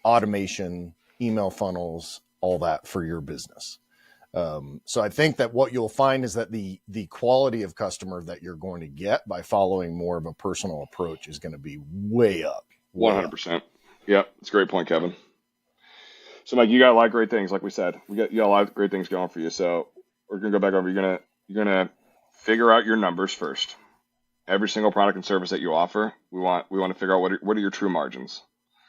automation, email funnels, all that for your business. So I think that what you'll find is that the quality of customer that you're going to get by following more of a personal approach is going to be way up. 100%. Yeah, it's a great point, Kevin. So Mike, you got a lot of great things. Like we said, you got a lot of great things going for you. So we're going to go back over. You're going to figure out your numbers first. Every single product and service that you offer, we want to figure out what are your true margins.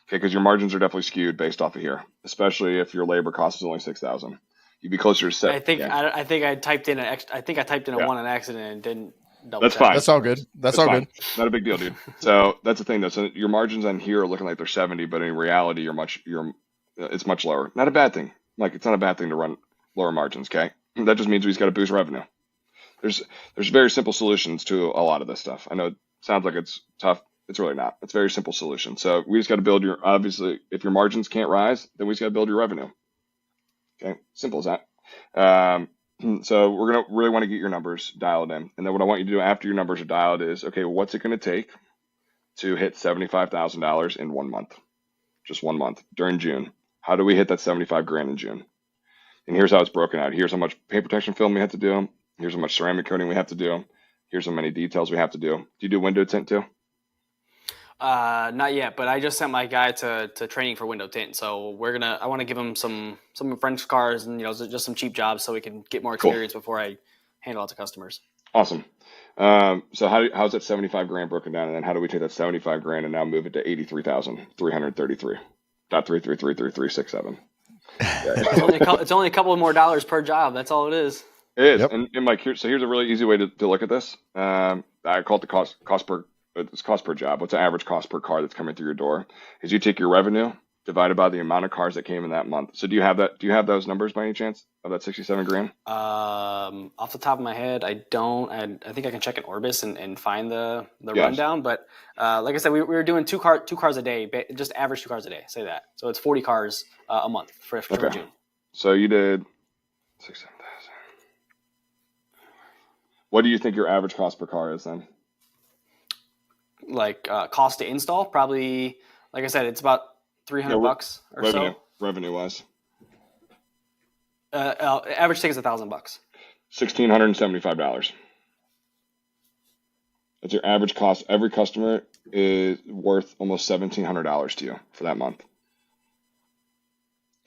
Okay. Cause your margins are definitely skewed based off of here, especially if your labor cost is only $6,000. You'd be closer to 7. I think I typed in a one on accident and didn't double That's check. fine. That's all good. That's all good. Not a big deal, dude. So that's the thing though. So your margins on here are looking like they're 70, but in reality, it's much lower. Not a bad thing. Like it's not a bad thing to run lower margins. Okay, that just means we just got to boost revenue. There's very simple solutions to a lot of this stuff. I know it sounds like it's tough. It's really not. It's a very simple solution. So we just got to build your, obviously, if your margins can't rise, then we just got to build your revenue. Okay, simple as that. So we're going to really want to get your numbers dialed in. And then what I want you to do after your numbers are dialed is, okay, what's it going to take to hit $75,000 in 1 month? Just 1 month during June. How do we hit that 75 grand in June? And here's how it's broken out. Here's how much paint protection film we have to do. Here's how much ceramic coating we have to do. Here's how many details we have to do. Do you do window tint too? Not yet, but I just sent my guy to training for window tint. So I want to give him some French cars and just some cheap jobs so we can get more experience before I handle it to customers. Awesome. So how's that 75 grand broken down, and then how do we take that 75 grand and now move it to 83,333? .3333367. It's only a couple of more dollars per job. That's all it is. It is. Yep. And Mike, here's a really easy way to look at this. I call it the cost per job. What's the average cost per car that's coming through your door? Is you take your revenue divided by the amount of cars that came in that month. So do you have that? Do you have those numbers by any chance of that 67 grand? Off the top of my head, I don't. I think I can check in Orbis and find the rundown. But like I said, we were doing two cars a day, just average 2 cars a day. Say that. So it's 40 cars a month for June. So you did 6,000. What do you think your average cost per car is then? Like cost to install, probably. Like I said, it's about $300 or so. Revenue wise, average ticket is $1,000. $1,675. That's your average cost. Every customer is worth almost $1,700 to you for that month.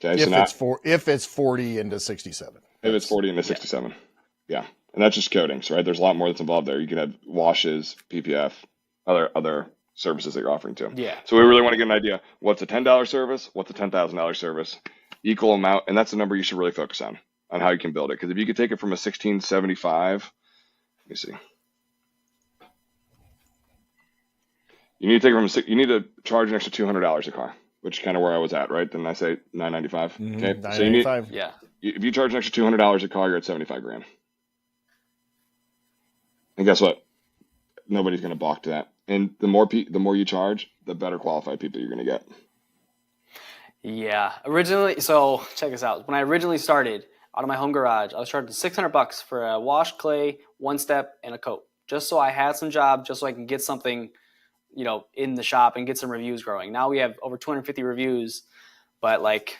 Okay, if it's 40 into 67. If it's 40 into 67, yeah, and that's just coatings, right? There's a lot more that's involved there. You can have washes, PPF, other services that you're offering to. Yeah. So we really want to get an idea. What's a $10 service? What's a $10,000 service? Equal amount, and that's the number you should really focus on how you can build it. Because if you could take it from a 1675, let me see. You need to charge an extra $200 a car, which is kind of where I was at, right? Then I say $995. Okay. $995. Yeah. If you charge an extra $200 a car, you're at 75 grand. And guess what? Nobody's going to balk to that. And the more you charge, the better qualified people you're going to get. Yeah. Originally, so check this out. When I originally started out of my home garage, I was charging $600 for a wash, clay, one step, and a coat, just so I had some job, just so I can get something, in the shop and get some reviews growing. Now we have over 250 reviews, but like,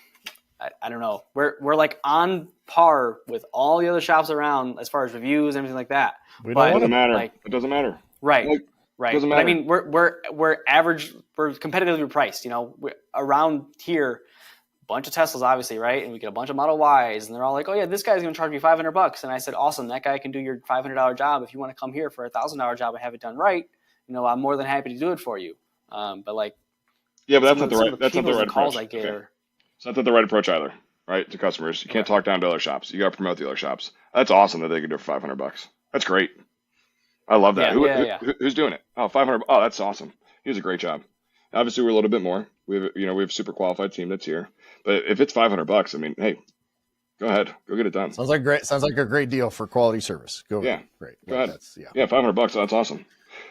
I don't know. We're like on par with all the other shops around as far as reviews and everything like that. It doesn't matter. It doesn't matter. Right. Right. Doesn't but matter. I mean, we're average. We're competitively priced. We're around here, a bunch of Teslas, obviously, right? And we get a bunch of Model Ys, and they're all like, "Oh yeah, this guy's going to charge me $500." And I said, "Awesome, that guy can do your $500 job. If you want to come here for a $1,000 job and have it done right, I'm more than happy to do it for you." But like, yeah, but that's not the right calls approach. I get. Okay. It's not the right approach either, right? To customers, you can't talk down to other shops. You got to promote the other shops. That's awesome that they can do it for $500. That's great. I love that. Who's doing it? Oh, 500. Oh, that's awesome. He does a great job. Obviously, we're a little bit more. We have a super qualified team that's here. But if it's $500, I mean, hey, go ahead, go get it done. Sounds like a great deal for quality service. Go ahead. Great. Go ahead. $500. That's awesome.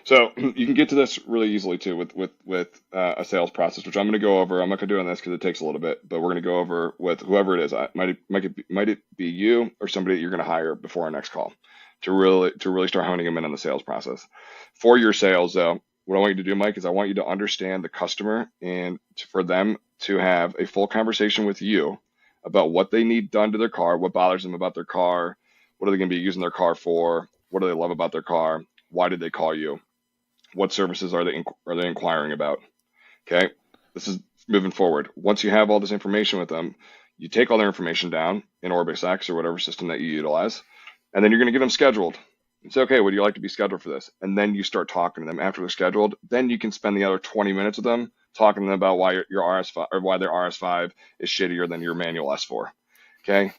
So you can get to this really easily too with a sales process, which I'm going to go over. I'm not going to do on this because it takes a little bit, but we're going to go over with whoever it is. Might it be you or somebody that you're going to hire before our next call to really start honing them in on the sales process. For your sales, though, what I want you to do, Mike, is I want you to understand the customer and for them to have a full conversation with you about what they need done to their car, what bothers them about their car, what are they going to be using their car for, what do they love about their car, why did they call you, what services are they inquiring about. Okay, this is moving forward. Once you have all this information with them, you take all their information down in Orbis X or whatever system that you utilize, and then you're going to get them scheduled. And say, okay, would you like to be scheduled for this? And then you start talking to them after they're scheduled. Then you can spend the other 20 minutes with them talking to them about why your RS5 or why their RS5 is shittier than your manual S4. Okay,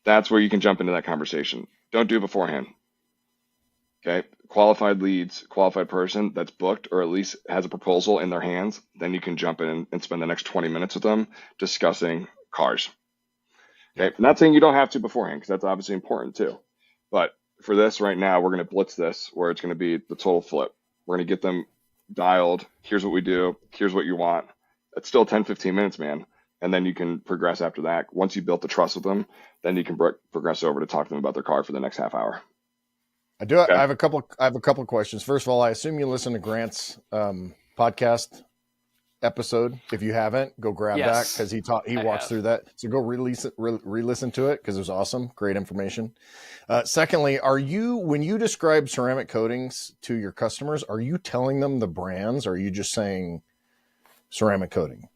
that's where you can jump into that conversation. Don't do it beforehand. Okay, qualified leads, qualified person that's booked or at least has a proposal in their hands. Then you can jump in and spend the next 20 minutes with them discussing cars. Okay. Not saying you don't have to beforehand, because that's obviously important too. But for this right now, we're going to blitz this where it's going to be the total flip. We're going to get them dialed. Here's what we do. Here's what you want. It's still 10, 15 minutes, man. And then you can progress after that. Once you built the trust with them, then you can progress over to talk to them about their car for the next half hour. I do. Okay. I have a couple questions. First of all, I assume you listen to Grant's podcast episode. If you haven't, go grab that because he walks through that. So go re-listen to it because it was awesome. Great information. Secondly, when you describe ceramic coatings to your customers, are you telling them the brands? Or are you just saying ceramic coating?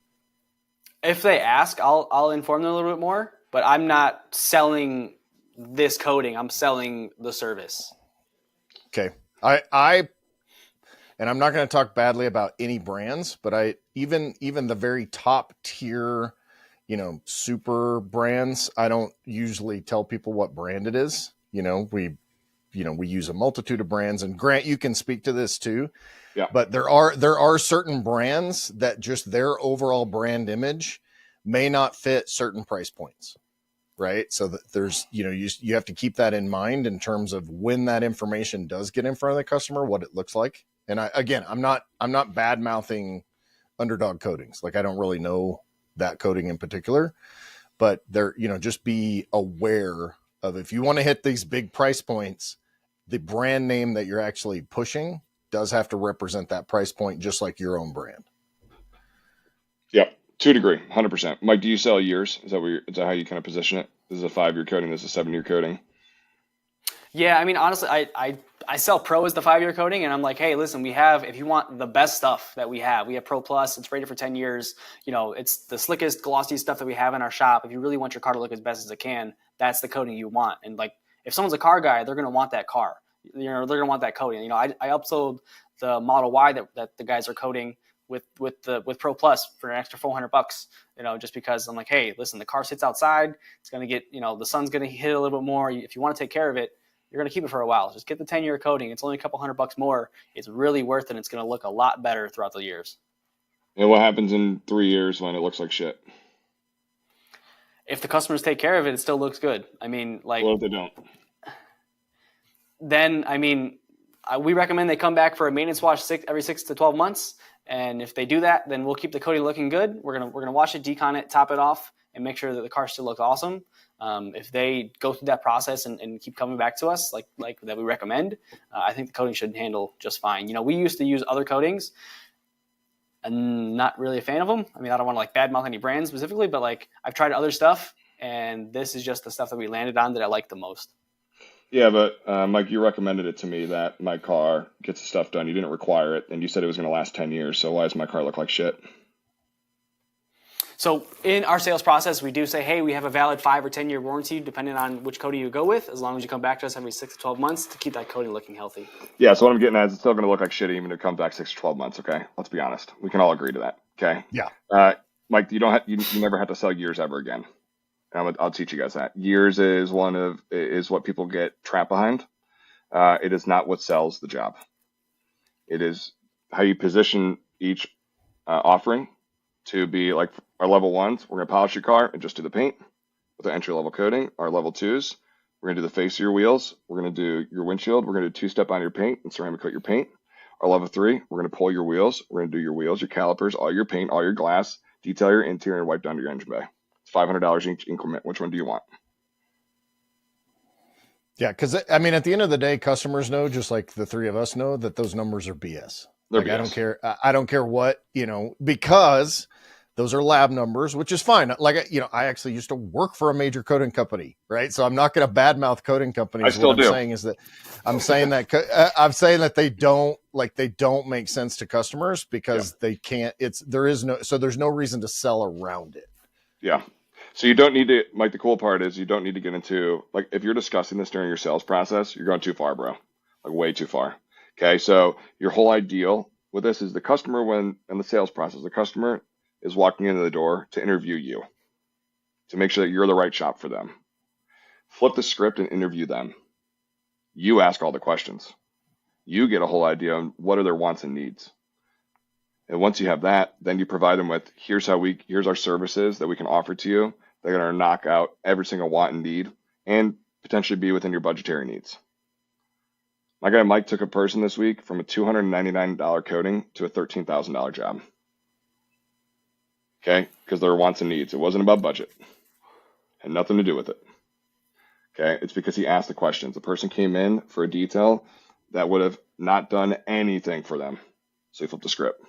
If they ask, I'll inform them a little bit more, but I'm not selling this coating. I'm selling the service. Okay. And I'm not going to talk badly about any brands, but even the very top tier, super brands, I don't usually tell people what brand it is. We use a multitude of brands, and Grant, you can speak to this too. Yeah. But there are certain brands that just their overall brand image may not fit certain price points. Right. So that there's, you have to keep that in mind in terms of when that information does get in front of the customer, what it looks like. And I'm not bad mouthing Underdog Coatings. Like I don't really know that coating in particular, but just be aware of, if you want to hit these big price points, the brand name that you're actually pushing does have to represent that price point, just like your own brand. Yep. To a degree, 100%. Mike, do you sell years? Is that how you kind of position it? This is a 5-year coating. This is a 7-year coating. Yeah, I mean, honestly, I sell Pro as the 5-year coating, and I'm like, hey, listen, if you want the best stuff that we have Pro Plus. It's rated for 10 years. It's the slickest, glossy stuff that we have in our shop. If you really want your car to look as best as it can, that's the coating you want. And like, if someone's a car guy, they're going to want that car. They're going to want that coating. I upsold the Model Y that the guys are coating with Pro Plus for an extra $400, just because I'm like, hey, listen, the car sits outside. It's going to get, the sun's going to hit it a little bit more. If you want to take care of it, you're going to keep it for a while. Just get the 10-year coating. It's only a couple $100 more. It's really worth it. It's going to look a lot better throughout the years. And what happens in 3 years when it looks like shit? If the customers take care of it, it still looks good. I mean, like, what if they don't? Then, we recommend they come back for a maintenance wash every 6 to 12 months. And if they do that, then we'll keep the coating looking good. We're gonna wash it, decon it, top it off, and make sure that the car still looks awesome. If they go through that process and keep coming back to us, like that we recommend, I think the coating should handle just fine. We used to use other coatings, and not really a fan of them. I mean, I don't want to like badmouth any brands specifically, but like I've tried other stuff, and this is just the stuff that we landed on that I like the most. Yeah, but Mike, you recommended it to me that my car gets the stuff done. You didn't require it, and you said it was going to last 10 years. So why does my car look like shit? So in our sales process, we do say, hey, we have a valid 5 or 10-year warranty, depending on which coating you go with, as long as you come back to us every 6 to 12 months to keep that coating looking healthy. Yeah, so what I'm getting at is it's still going to look like shit even if it comes back 6 to 12 months, okay? Let's be honest. We can all agree to that, okay? Yeah. Mike, you never have to sell years ever again. I'll teach you guys that. Years is what people get trapped behind. It is not what sells the job. It is how you position each offering to be like our level 1s. We're going to polish your car and just do the paint with the entry level coating. Our level 2s, we're going to do the face of your wheels. We're going to do your windshield. We're going to do 2-step on your paint and ceramic coat your paint. Our level 3, we're going to pull your wheels. We're going to do your wheels, your calipers, all your paint, all your glass, detail your interior, and wipe down your engine bay. $500 each increment. Which one do you want? Yeah, because at the end of the day, customers know, just like the three of us know, that those numbers are BS. They're like, BS. I don't care what, because those are lab numbers, which is fine. Like, I actually used to work for a major coating company, right? So I'm not going to badmouth coating companies. I still do. I'm saying that they don't make sense to customers because they can't. There's no reason to sell around it. Yeah. So you don't need to, Mike, the cool part is you don't need to get into, like, if you're discussing this during your sales process, you're going too far, bro. Like, way too far. Okay. So your whole ideal with this is the customer, when in the sales process, the customer is walking into the door to interview you, to make sure that you're the right shop for them. Flip the script and interview them. You ask all the questions. You get a whole idea on what are their wants and needs. And once you have that, then you provide them with, here's our services that we can offer to you They're going to knock out every single want and need and potentially be within your budgetary needs. My guy Mike took a person this week from a $299 coating to a $13,000 job. Okay, because there were wants and needs. It wasn't about budget. Had nothing to do with it. Okay, it's because he asked the questions. The person came in for a detail that would have not done anything for them. So he flipped the script.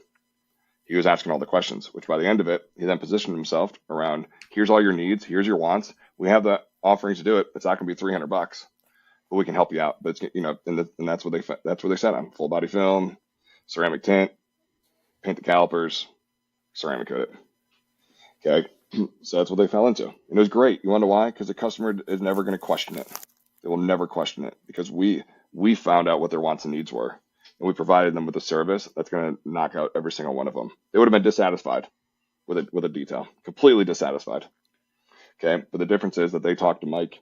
He was asking all the questions, which by the end of it, he then positioned himself around, here's all your needs, here's your wants. We have the offerings to do it. It's not going to be $300, but we can help you out. But it's, and that's what they said on full body film, ceramic tint, paint the calipers, ceramic coat it. Okay, so that's what they fell into. And it was great. You want to know why? Because the customer is never going to question it. They will never question it because we found out what their wants and needs were. And we provided them with a service that's going to knock out every single one of them. They would have been dissatisfied with a detail, completely dissatisfied. Okay, but the difference is that they talked to Mike,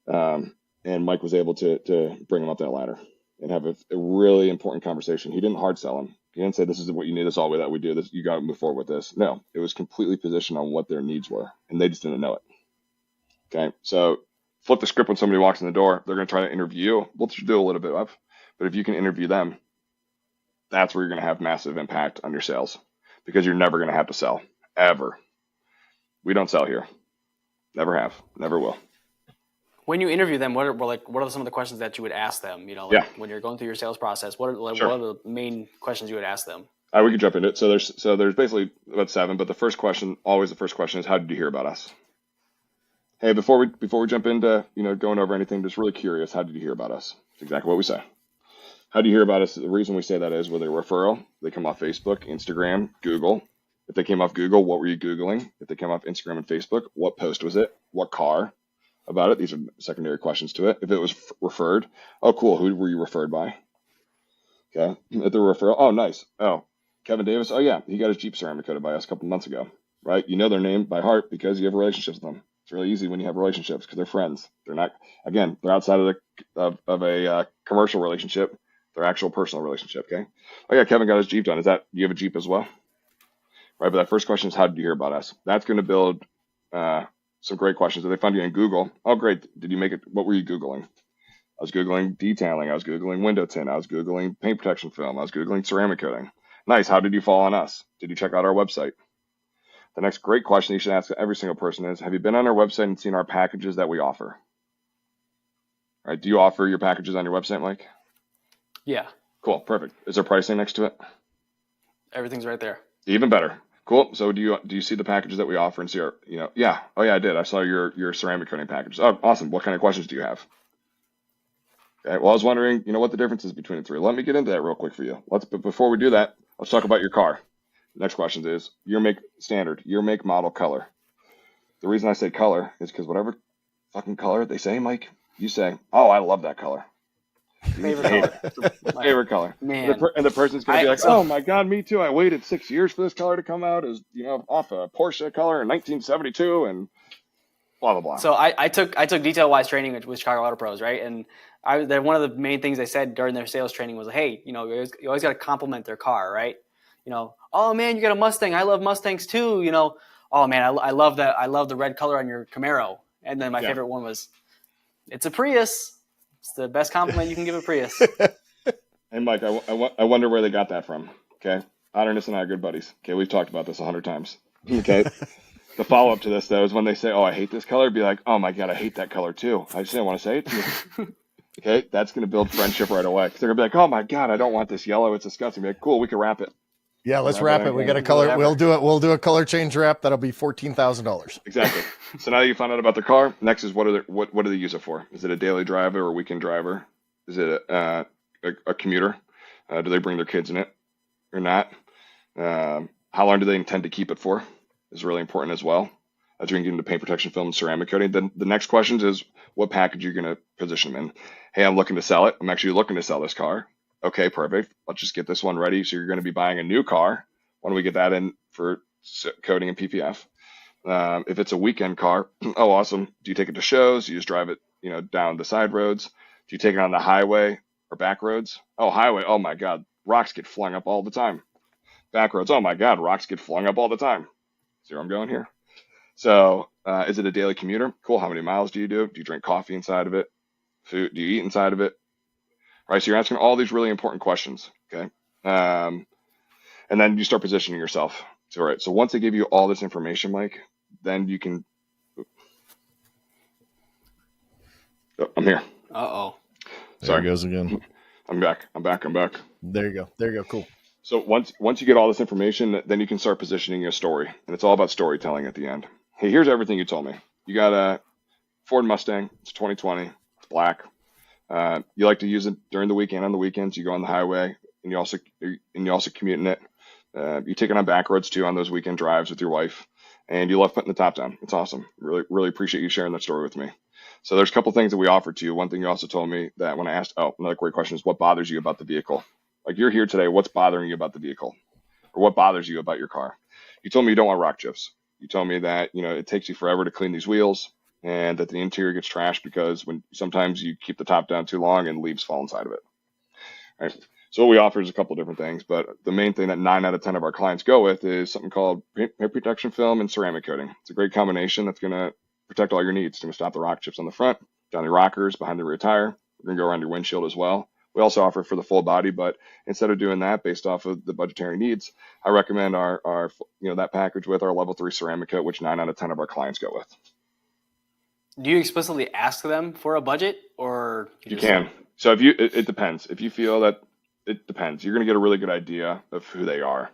and Mike was able to bring them up that ladder and have a really important conversation. He didn't hard sell them. He didn't say, this is what you need, this is all that we do, this, you got to move forward with this. No, it was completely positioned on what their needs were, and they just didn't know it. Okay, so flip the script when somebody walks in the door. They're going to try to interview you. We'll just do a little bit of, but if you can interview them, that's where you're going to have massive impact on your sales, because you're never going to have to sell, ever. We don't sell here. Never have, never will. When you interview them, what are some of the questions that you would ask them? When you're going through your sales process, what are the main questions you would ask them? We could jump into it. So there's basically about 7, but the first question is, how did you hear about us? Hey, before we jump into going over anything, just really curious, how did you hear about us? It's exactly what we say. How do you hear about us? The reason we say that is with a referral. They come off Facebook, Instagram, Google. If they came off Google, what were you Googling? If they came off Instagram and Facebook, what post was it? What car? About it. These are secondary questions to it. If it was referred, oh, cool. Who were you referred by? Okay. If the referral, oh, nice. Oh, Kevin Davis. Oh, yeah. He got his Jeep ceramic coated by us a couple months ago, right? You know their name by heart because you have relationships with them. It's really easy when you have relationships because they're friends. They're not, again, they're outside of a commercial relationship. They're actual personal relationship. Okay. Oh, yeah. Kevin got his Jeep done. Do you have a Jeep as well? Right. But that first question is, how did you hear about us? That's going to build, some great questions. If they found you in Google, oh, great. Did you make it? What were you Googling? I was Googling detailing. I was Googling window tint. I was Googling paint protection film. I was Googling ceramic coating. Nice. How did you fall on us? Did you check out our website? The next great question you should ask every single person is, have you been on our website and seen our packages that we offer? All right. Do you offer your packages on your website, Mike? Yeah. Cool. Perfect. Is there pricing next to it? Everything's right there. Even better. Cool. So do you see the packages that we offer and see our, yeah. Oh yeah, I did. I saw your ceramic coating packages. Oh, awesome. What kind of questions do you have? Okay. Well, I was wondering, what the difference is between the three. Let me get into that real quick for you. But before we do that, let's talk about your car. The next question is your make, model, color. The reason I say color is because whatever fucking color they say, Mike, you say, oh, I love that color. Favorite color. Man. And the person's going to be like, oh my God, me too. I waited 6 years for this color to come out as, off a Porsche color in 1972 and blah, blah, blah. So I took detail-wise training with Chicago Auto Pros, right? And one of the main things they said during their sales training was, hey, you always got to compliment their car, right? Oh man, you got a Mustang. I love Mustangs too. Oh man, I love that. I love the red color on your Camaro. And then my favorite one was, it's a Prius. It's the best compliment you can give a Prius. Hey, Mike, I wonder where they got that from. Okay. Otterness and I are good buddies. Okay. We've talked about this 100 times. Okay. The follow up to this, though, is when they say, oh, I hate this color, be like, oh, my God, I hate that color, too. I just didn't want to say it to you. Okay. That's going to build friendship right away. Because they're going to be like, oh, my God, I don't want this yellow. It's disgusting. Be like, cool, we can wrap it. Yeah, let's wrap it. We got a color. We'll do a color change wrap. That'll be $14,000. Exactly. So now that you found out about their car, next is what do they use it for? Is it a daily driver or a weekend driver? Is it a commuter? Do they bring their kids in it or not? How long do they intend to keep it for? Is really important as well. As we can get into paint protection film and ceramic coating. Then the next question is what package you're going to position them in. Hey, I'm looking to sell it. I'm actually looking to sell this car. Okay, perfect. Let's just get this one ready. So you're going to be buying a new car. Why don't we get that in for coating and PPF? If it's a weekend car, oh, awesome. Do you take it to shows? Do you just drive it, down the side roads? Do you take it on the highway or back roads? Oh, highway. Oh my God. Rocks get flung up all the time. Back roads. Oh my God. Rocks get flung up all the time. See where I'm going here? So Is it a daily commuter? Cool. How many miles do you do? Do you drink coffee inside of it? Food? Do you eat inside of it? Right. So you're asking all these really important questions. Okay. Um, and then you start positioning yourself. So, all right. So once they give you all this information, Mike, then you can. Oh, I'm here. Uh-oh. There Sorry. he goes again. I'm back. There you go. Cool. So once you get all this information, then you can start positioning your story, and it's all about storytelling at the end. Hey, here's everything you told me. You got a Ford Mustang. It's 2020. It's black. You like to use it during the weekend. On the weekends, you go on the highway, and you also commute in it. You take it on back roads too on those weekend drives with your wife, and you love putting the top down. It's awesome. Really appreciate you sharing that story with me. So there's a couple things that we offered to you. One thing you also told me that when I asked, another great question is what bothers you about the vehicle? Like you're here today, what's bothering you about the vehicle? Or what bothers you about your car? You told me you don't want rock chips. You told me that, it takes you forever to clean these wheels and that the interior gets trashed because when sometimes you keep the top down too long and leaves fall inside of it. Right. So what we offer is a couple different things, but the main thing that 9 out of 10 of our clients go with is something called paint protection film and ceramic coating. It's a great combination that's going to protect all your needs. It's going to stop the rock chips on the front, down the rockers, behind the rear tire. We're going to go around your windshield as well. We also offer for the full body, but instead of doing that based off of the budgetary needs, I recommend our that package with our level 3 ceramic coat, which 9 out of 10 of our clients go with. Do you explicitly ask them for a budget, or you can? So it depends. If you feel that it depends, you're going to get a really good idea of who they are.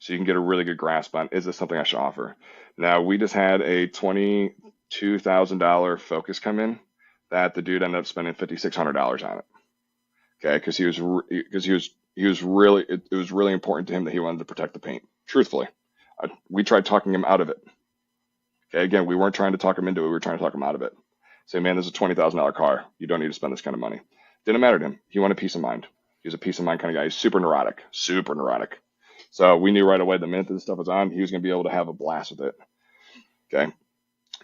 So you can get a really good grasp on, is this something I should offer? Now, we just had a $22,000 Focus come in that the dude ended up spending $5,600 on it. Okay, because it was really important to him that he wanted to protect the paint. Truthfully, we tried talking him out of it. Okay, again, we weren't trying to talk him into it. We were trying to talk him out of it. Say, man, this is a $20,000 car. You don't need to spend this kind of money. Didn't matter to him. He wanted peace of mind. He was a peace of mind kind of guy. He's super neurotic. So we knew right away the minute that this stuff was on, he was going to be able to have a blast with it. Okay.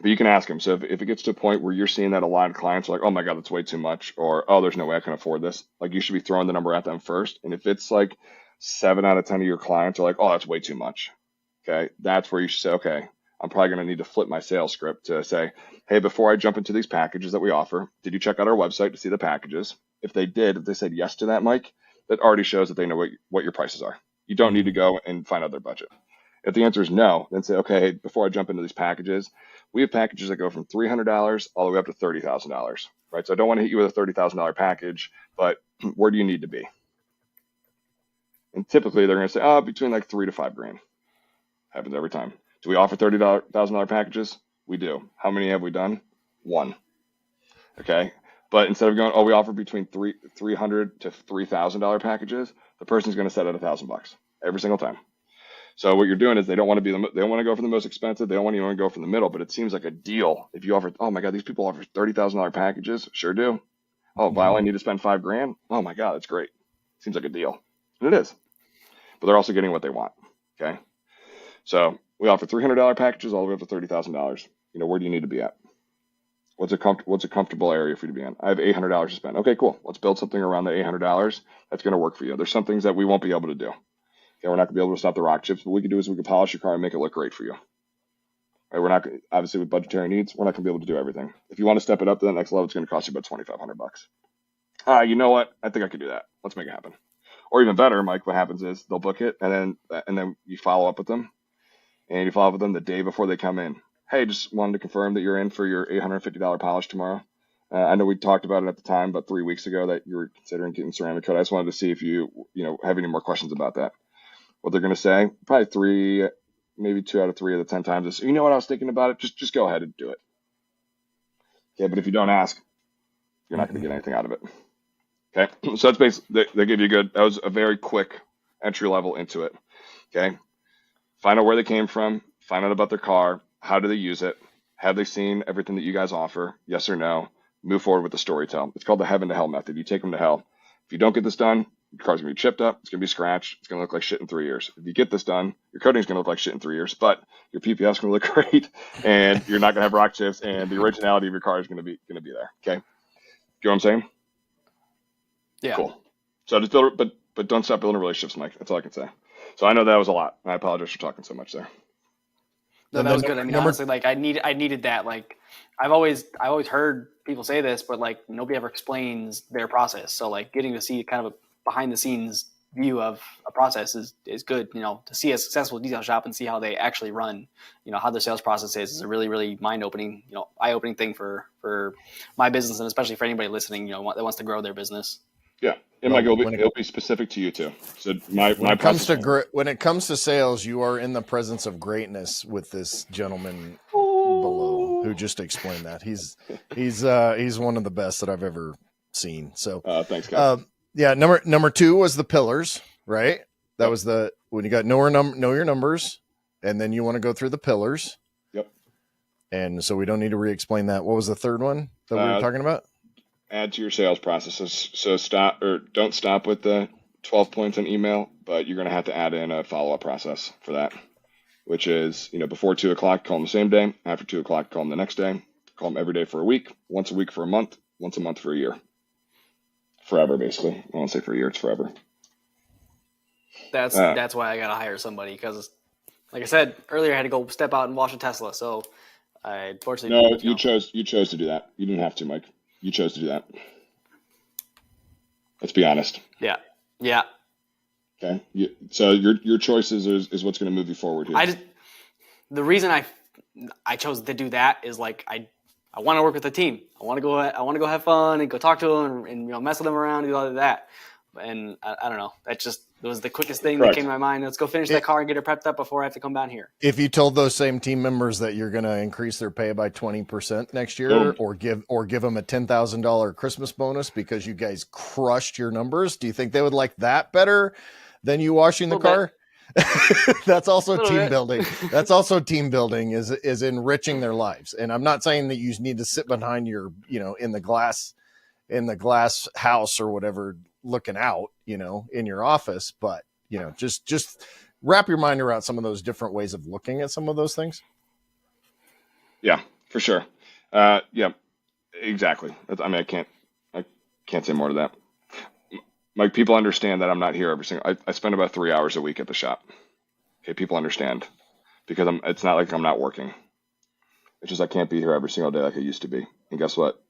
But you can ask him. So if it gets to a point where you're seeing that a lot of clients are like, oh my God, that's way too much, or oh, there's no way I can afford this. Like you should be throwing the number at them first. And if it's like 7 out of 10 of your clients are like, oh, that's way too much. Okay. That's where you should say, okay, I'm probably going to need to flip my sales script to say, hey, before I jump into these packages that we offer, did you check out our website to see the packages? If they said yes to that, Mike, that already shows that they know what your prices are. You don't need to go and find out their budget. If the answer is no, then say, okay, hey, before I jump into these packages, we have packages that go from $300 all the way up to $30,000, right? So I don't want to hit you with a $30,000 package, but where do you need to be? And typically they're going to say, between like $3 to $5 grand. Happens every time. Do we offer $30,000 packages? We do. How many have we done? 1. Okay. But instead of going, we offer between $300 to $3,000 packages, the person's going to set at $1,000 every single time. So what you're doing is they don't want to go for the most expensive. They don't want to go for the middle, but it seems like a deal. If you offer, oh my God, these people offer $30,000 packages. Sure do. Oh, but I only need to spend $5 grand. Oh my God, that's great. Seems like a deal. And it is, but they're also getting what they want. Okay. So we offer $300 packages all the way up to $30,000. Where do you need to be at? What's a comfortable area for you to be in? I have $800 to spend. Okay, cool. Let's build something around the $800 that's going to work for you. There's some things that we won't be able to do. Okay, we're not going to be able to stop the rock chips. What we can do is we can polish your car and make it look great for you. Right? We're not obviously with budgetary needs, we're not going to be able to do everything. If you want to step it up to the next level, it's going to cost you about $2,500. You know what? I think I could do that. Let's make it happen. Or even better, Mike, what happens is they'll book it and then you follow up with them, and you follow up with them the day before they come in. Hey, just wanted to confirm that you're in for your $850 polish tomorrow. I know we talked about it at the time, about 3 weeks ago, that you were considering getting ceramic coat. I just wanted to see if you have any more questions about that. What they're going to say, probably 3, maybe 2 out of 3 of the 10 times is, you know what, I was thinking about it. Just go ahead and do it. Okay, but if you don't ask, you're not going to get anything out of it. Okay, so that's basically, they give you that was a very quick entry level into it. Okay, find out where they came from, find out about their car, how do they use it, have they seen everything that you guys offer, yes or no, move forward with the storytelling. It's called the heaven to hell method. You take them to hell. If you don't get this done, your car's going to be chipped up, it's going to be scratched, it's going to look like shit in 3 years. If you get this done, your coating's going to look like shit in 3 years, but your PPF is going to look great, and you're not going to have rock chips, and the originality of your car is going to be there. Okay, you know what I'm saying? Yeah. Cool. So just build, but don't stop building relationships, Mike. That's all I can say. So I know that was a lot. I apologize for talking so much there. No, And that then was good. I mean, number honestly, like I needed that. Like I always heard people say this, but like nobody ever explains their process. So like getting to see kind of a behind the scenes view of a process is good. You know, to see a successful detail shop and see how they actually run, you know, how their sales process is a really, really mind opening, you know, eye opening thing for my business, and especially for anybody listening, you know, that wants to grow their business. Yeah. And Mike, it'll be specific to you too. So my process. when it comes to sales, you are in the presence of greatness with this gentleman below who just explained that. He's one of the best that I've ever seen. So thanks, guys. Yeah, number 2 was the pillars, right? That was when you got know your numbers, and then you want to go through the pillars. Yep. And so we don't need to re-explain that. What was the third one that we were talking about? Add to your sales processes. So don't stop with the 12 points on email, but you're going to have to add in a follow-up process for that, which is, you know, before 2 o'clock, call them the same day. After 2 o'clock, call them the next day. Call them every day for a week, once a week for a month, once a month for a year. Forever, basically. I won't say for a year, it's forever. That's why I got to hire somebody, because like I said earlier, I had to go step out and wash a Tesla. So I unfortunately. No, you chose to do that. You didn't have to, Mike. You chose to do that. Let's be honest. Yeah. Yeah. Okay. So your choices is what's going to move you forward here. The reason I chose to do that is like I want to work with the team. I want to go have fun and go talk to them and you know, mess with them around and do all of that. And I don't know. That was the quickest thing that came to my mind. Let's go finish that car and get it prepped up before I have to come down here. If you told those same team members that you're going to increase their pay by 20% next year, or give them a $10,000 Christmas bonus because you guys crushed your numbers, do you think they would like that better than you washing the car? That's also team building. That's also team building is enriching their lives. And I'm not saying that you need to sit behind your, you know, in the glass house or whatever, looking out, you know, in your office, but you know, just wrap your mind around some of those different ways of looking at some of those things. Yeah, for sure. Yeah, exactly. I mean, I can't say more to that. Mike, people understand that I'm not here every single. I spend about 3 hours a week at the shop. Okay, people understand because it's not like I'm not working. It's just I can't be here every single day like I used to be. And guess what?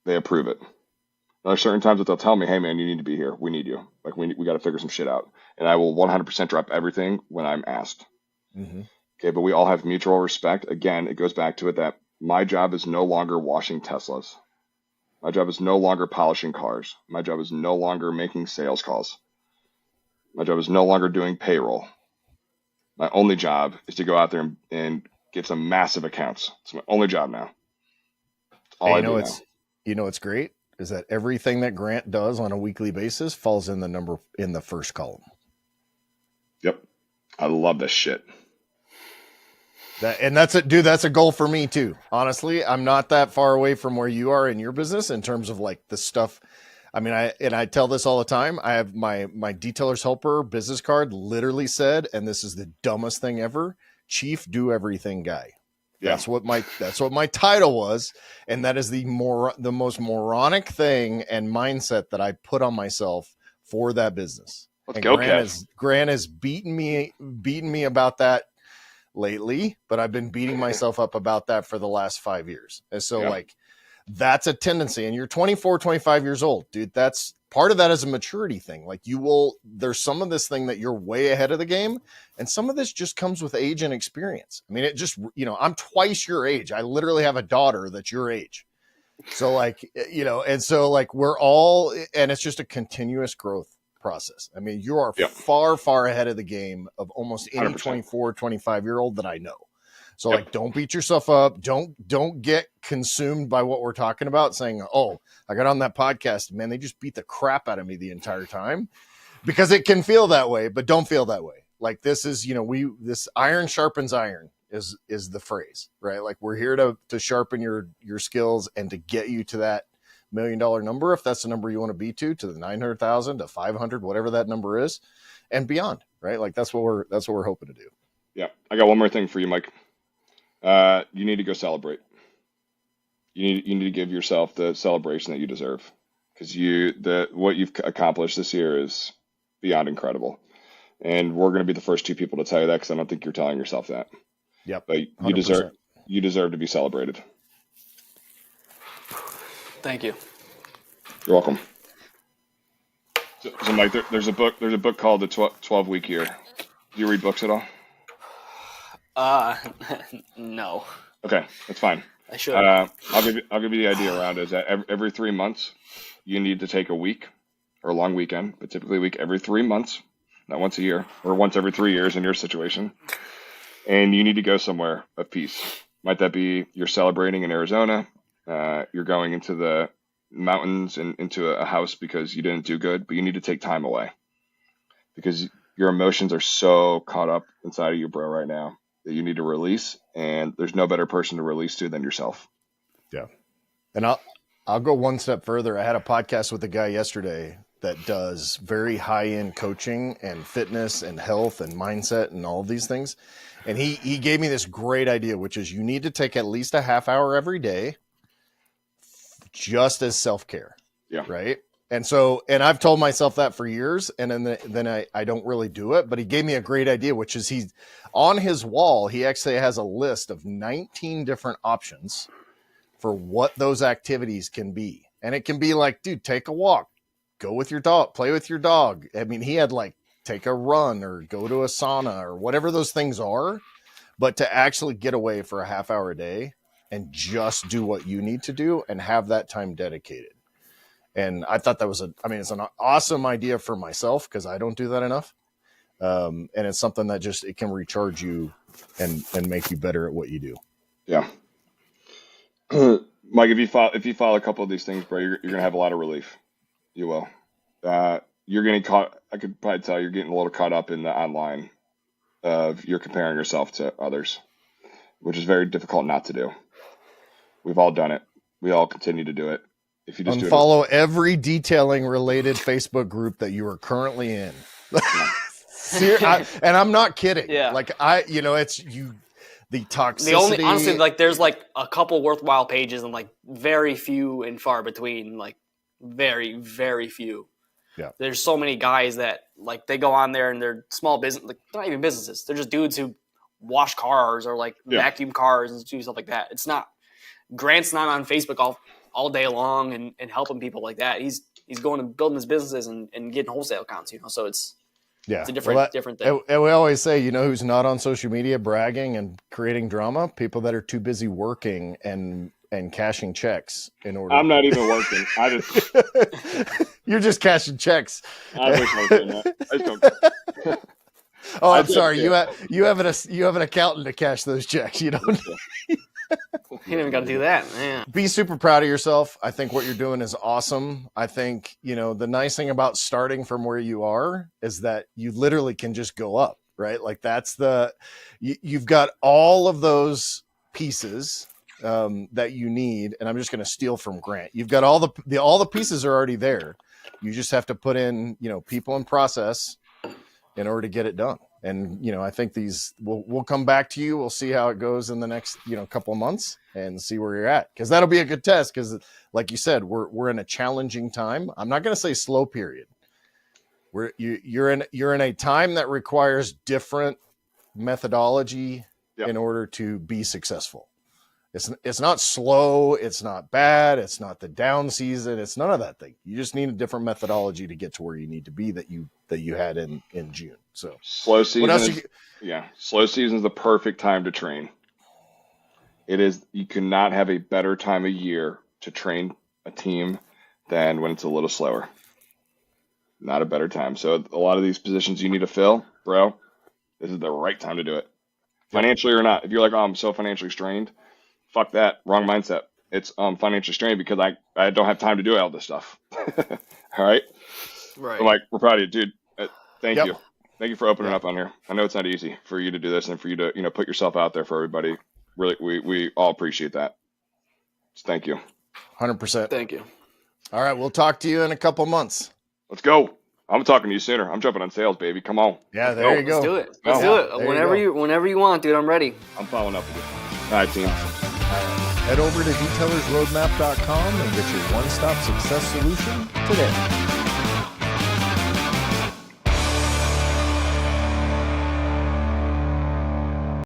They approve it. Now, there's certain times that they'll tell me, "Hey, man, you need to be here. We need you. Like we got to figure some shit out." And I will 100% drop everything when I'm asked. Mm-hmm. Okay, but we all have mutual respect. Again, it goes back to it that my job is no longer washing Teslas. My job is no longer polishing cars. My job is no longer making sales calls. My job is no longer doing payroll. My only job is to go out there and get some massive accounts. It's my only job now. All I do now. You know what's great is that everything that Grant does on a weekly basis falls in the number in the first column. Yep. I love this shit. That's a goal for me too. Honestly, I'm not that far away from where you are in your business in terms of like the stuff. I mean, I tell this all the time. I have my detailer's helper business card literally said, and this is the dumbest thing ever, Chief Do Everything Guy. Yeah. That's what my title was, and that is the most moronic thing and mindset that I put on myself for that business. Let's go, Grant has beaten me about that lately, but I've been beating myself up about that for the last 5 years. And so like that's a tendency, and you're 24, 25 years old, dude. That's part of that is a maturity thing. Like there's some of this thing that you're way ahead of the game. And some of this just comes with age and experience. I mean, it just, you know, I'm twice your age. I literally have a daughter that's your age. So like, you know, and so like and it's just a continuous growth process. I mean, you are far, far ahead of the game of almost any 24, 25-year-old that I know. So like, don't beat yourself up. Don't get consumed by what we're talking about saying, oh, I got on that podcast, man, they just beat the crap out of me the entire time, because it can feel that way, but don't feel that way. Like this is, you know, this iron sharpens iron is the phrase, right? Like we're here to sharpen your skills and to get you to that $1 million number. If that's the number you want to be to the 900,000 to 500, whatever that number is and beyond, right? Like that's what we're hoping to do. Yeah. I got one more thing for you, Mike. You need to go celebrate. You need to give yourself the celebration that you deserve, because what you've accomplished this year is beyond incredible. And we're going to be the first two people to tell you that, because I don't think you're telling yourself that. Yep. But 100%. you deserve to be celebrated. Thank you. You're welcome. So Mike, there's a book called The 12-Week Year. Do you read books at all? No. Okay, that's fine. I should. I'll give you the idea around it is that every 3 months you need to take a week or a long weekend, but typically a week every 3 months, not once a year or once every 3 years in your situation. And you need to go somewhere of peace. Might that be you're celebrating in Arizona? You're going into the mountains and into a house because you didn't do good, but you need to take time away because your emotions are so caught up inside of you, bro, right now that you need to release. And there's no better person to release to than yourself. Yeah. And I'll go one step further. I had a podcast with a guy yesterday that does very high-end coaching and fitness and health and mindset and all of these things. And he gave me this great idea, which is you need to take at least a half hour every day just as self-care. Yeah. Right. And so, and I've told myself that for years, and then I don't really do it, but he gave me a great idea, which is he's on his wall. He actually has a list of 19 different options for what those activities can be. And it can be like, dude, take a walk, go with your dog, play with your dog. I mean, he had like take a run or go to a sauna or whatever those things are, but to actually get away for a half hour a day and just do what you need to do and have that time dedicated. And I thought that was it's an awesome idea for myself because I don't do that enough. And it's something that just, it can recharge you and make you better at what you do. Yeah. Mike, if you follow a couple of these things, bro, you're going to have a lot of relief. You will. You're getting caught. I could probably tell you're getting a little caught up in the online of you're comparing yourself to others, which is very difficult not to do. We've all done it. We all continue to do it. If you just unfollow every detailing related Facebook group that you are currently in. And I'm not kidding. Yeah. Like it's you, the toxicity. Honestly, like there's like a couple worthwhile pages and like very few and far between, like very, very few. Yeah. There's so many guys that like they go on there and they're small business, like they're not even businesses. They're just dudes who wash cars or like vacuum cars and do stuff like that. It's not, Grant's not on Facebook all day long and helping people like that. He's going and building his businesses and getting wholesale accounts, so it's a different thing. And we always say, who's not on social media bragging and creating drama? People that are too busy working and cashing checks in order. I'm not even working. You're just cashing checks. I wish I was doing that. I just don't. Oh, I'm sorry. You have an accountant to cash those checks. You don't. You don't even got to do that. Man. Be super proud of yourself. I think what you're doing is awesome. I think, the nice thing about starting from where you are is that you literally can just go up, right? Like that's you've got all of those pieces that you need. And I'm just going to steal from Grant. You've got all the pieces are already there. You just have to put in, people and process in order to get it done. And, I think we'll come back to you. We'll see how it goes in the next, couple of months and see where you're at. Cause that'll be a good test. Cause like you said, we're in a challenging time. I'm not going to say slow period. You're in a time that requires different methodology in order to be successul. It's not slow. It's not bad. It's not the down season. It's none of that thing. You just need a different methodology to get to where you need to be that you had in June. So slow season. Slow season is the perfect time to train. It is. You cannot have a better time of year to train a team than when it's a little slower. Not a better time. So a lot of these positions you need to fill, bro, this is the right time to do it. Financially or not. If you're like, oh, I'm so financially strained. Fuck that. Wrong mindset. It's financially strained because I don't have time to do all this stuff. All right. Right. I'm like, we're proud of you, dude. Thank you. Thank you for opening up on here. I know it's not easy for you to do this and for you to, put yourself out there for everybody. Really, we all appreciate that. So thank you. 100%. Thank you. All right. We'll talk to you in a couple months. Let's go. I'm talking to you sooner. I'm jumping on sales, baby. Come on. Yeah, there you go. Let's do it. Let's do it. Whenever you want, dude. I'm ready. I'm following up with you. All right, team. Head over to detailersroadmap.com and get your one-stop success solution today.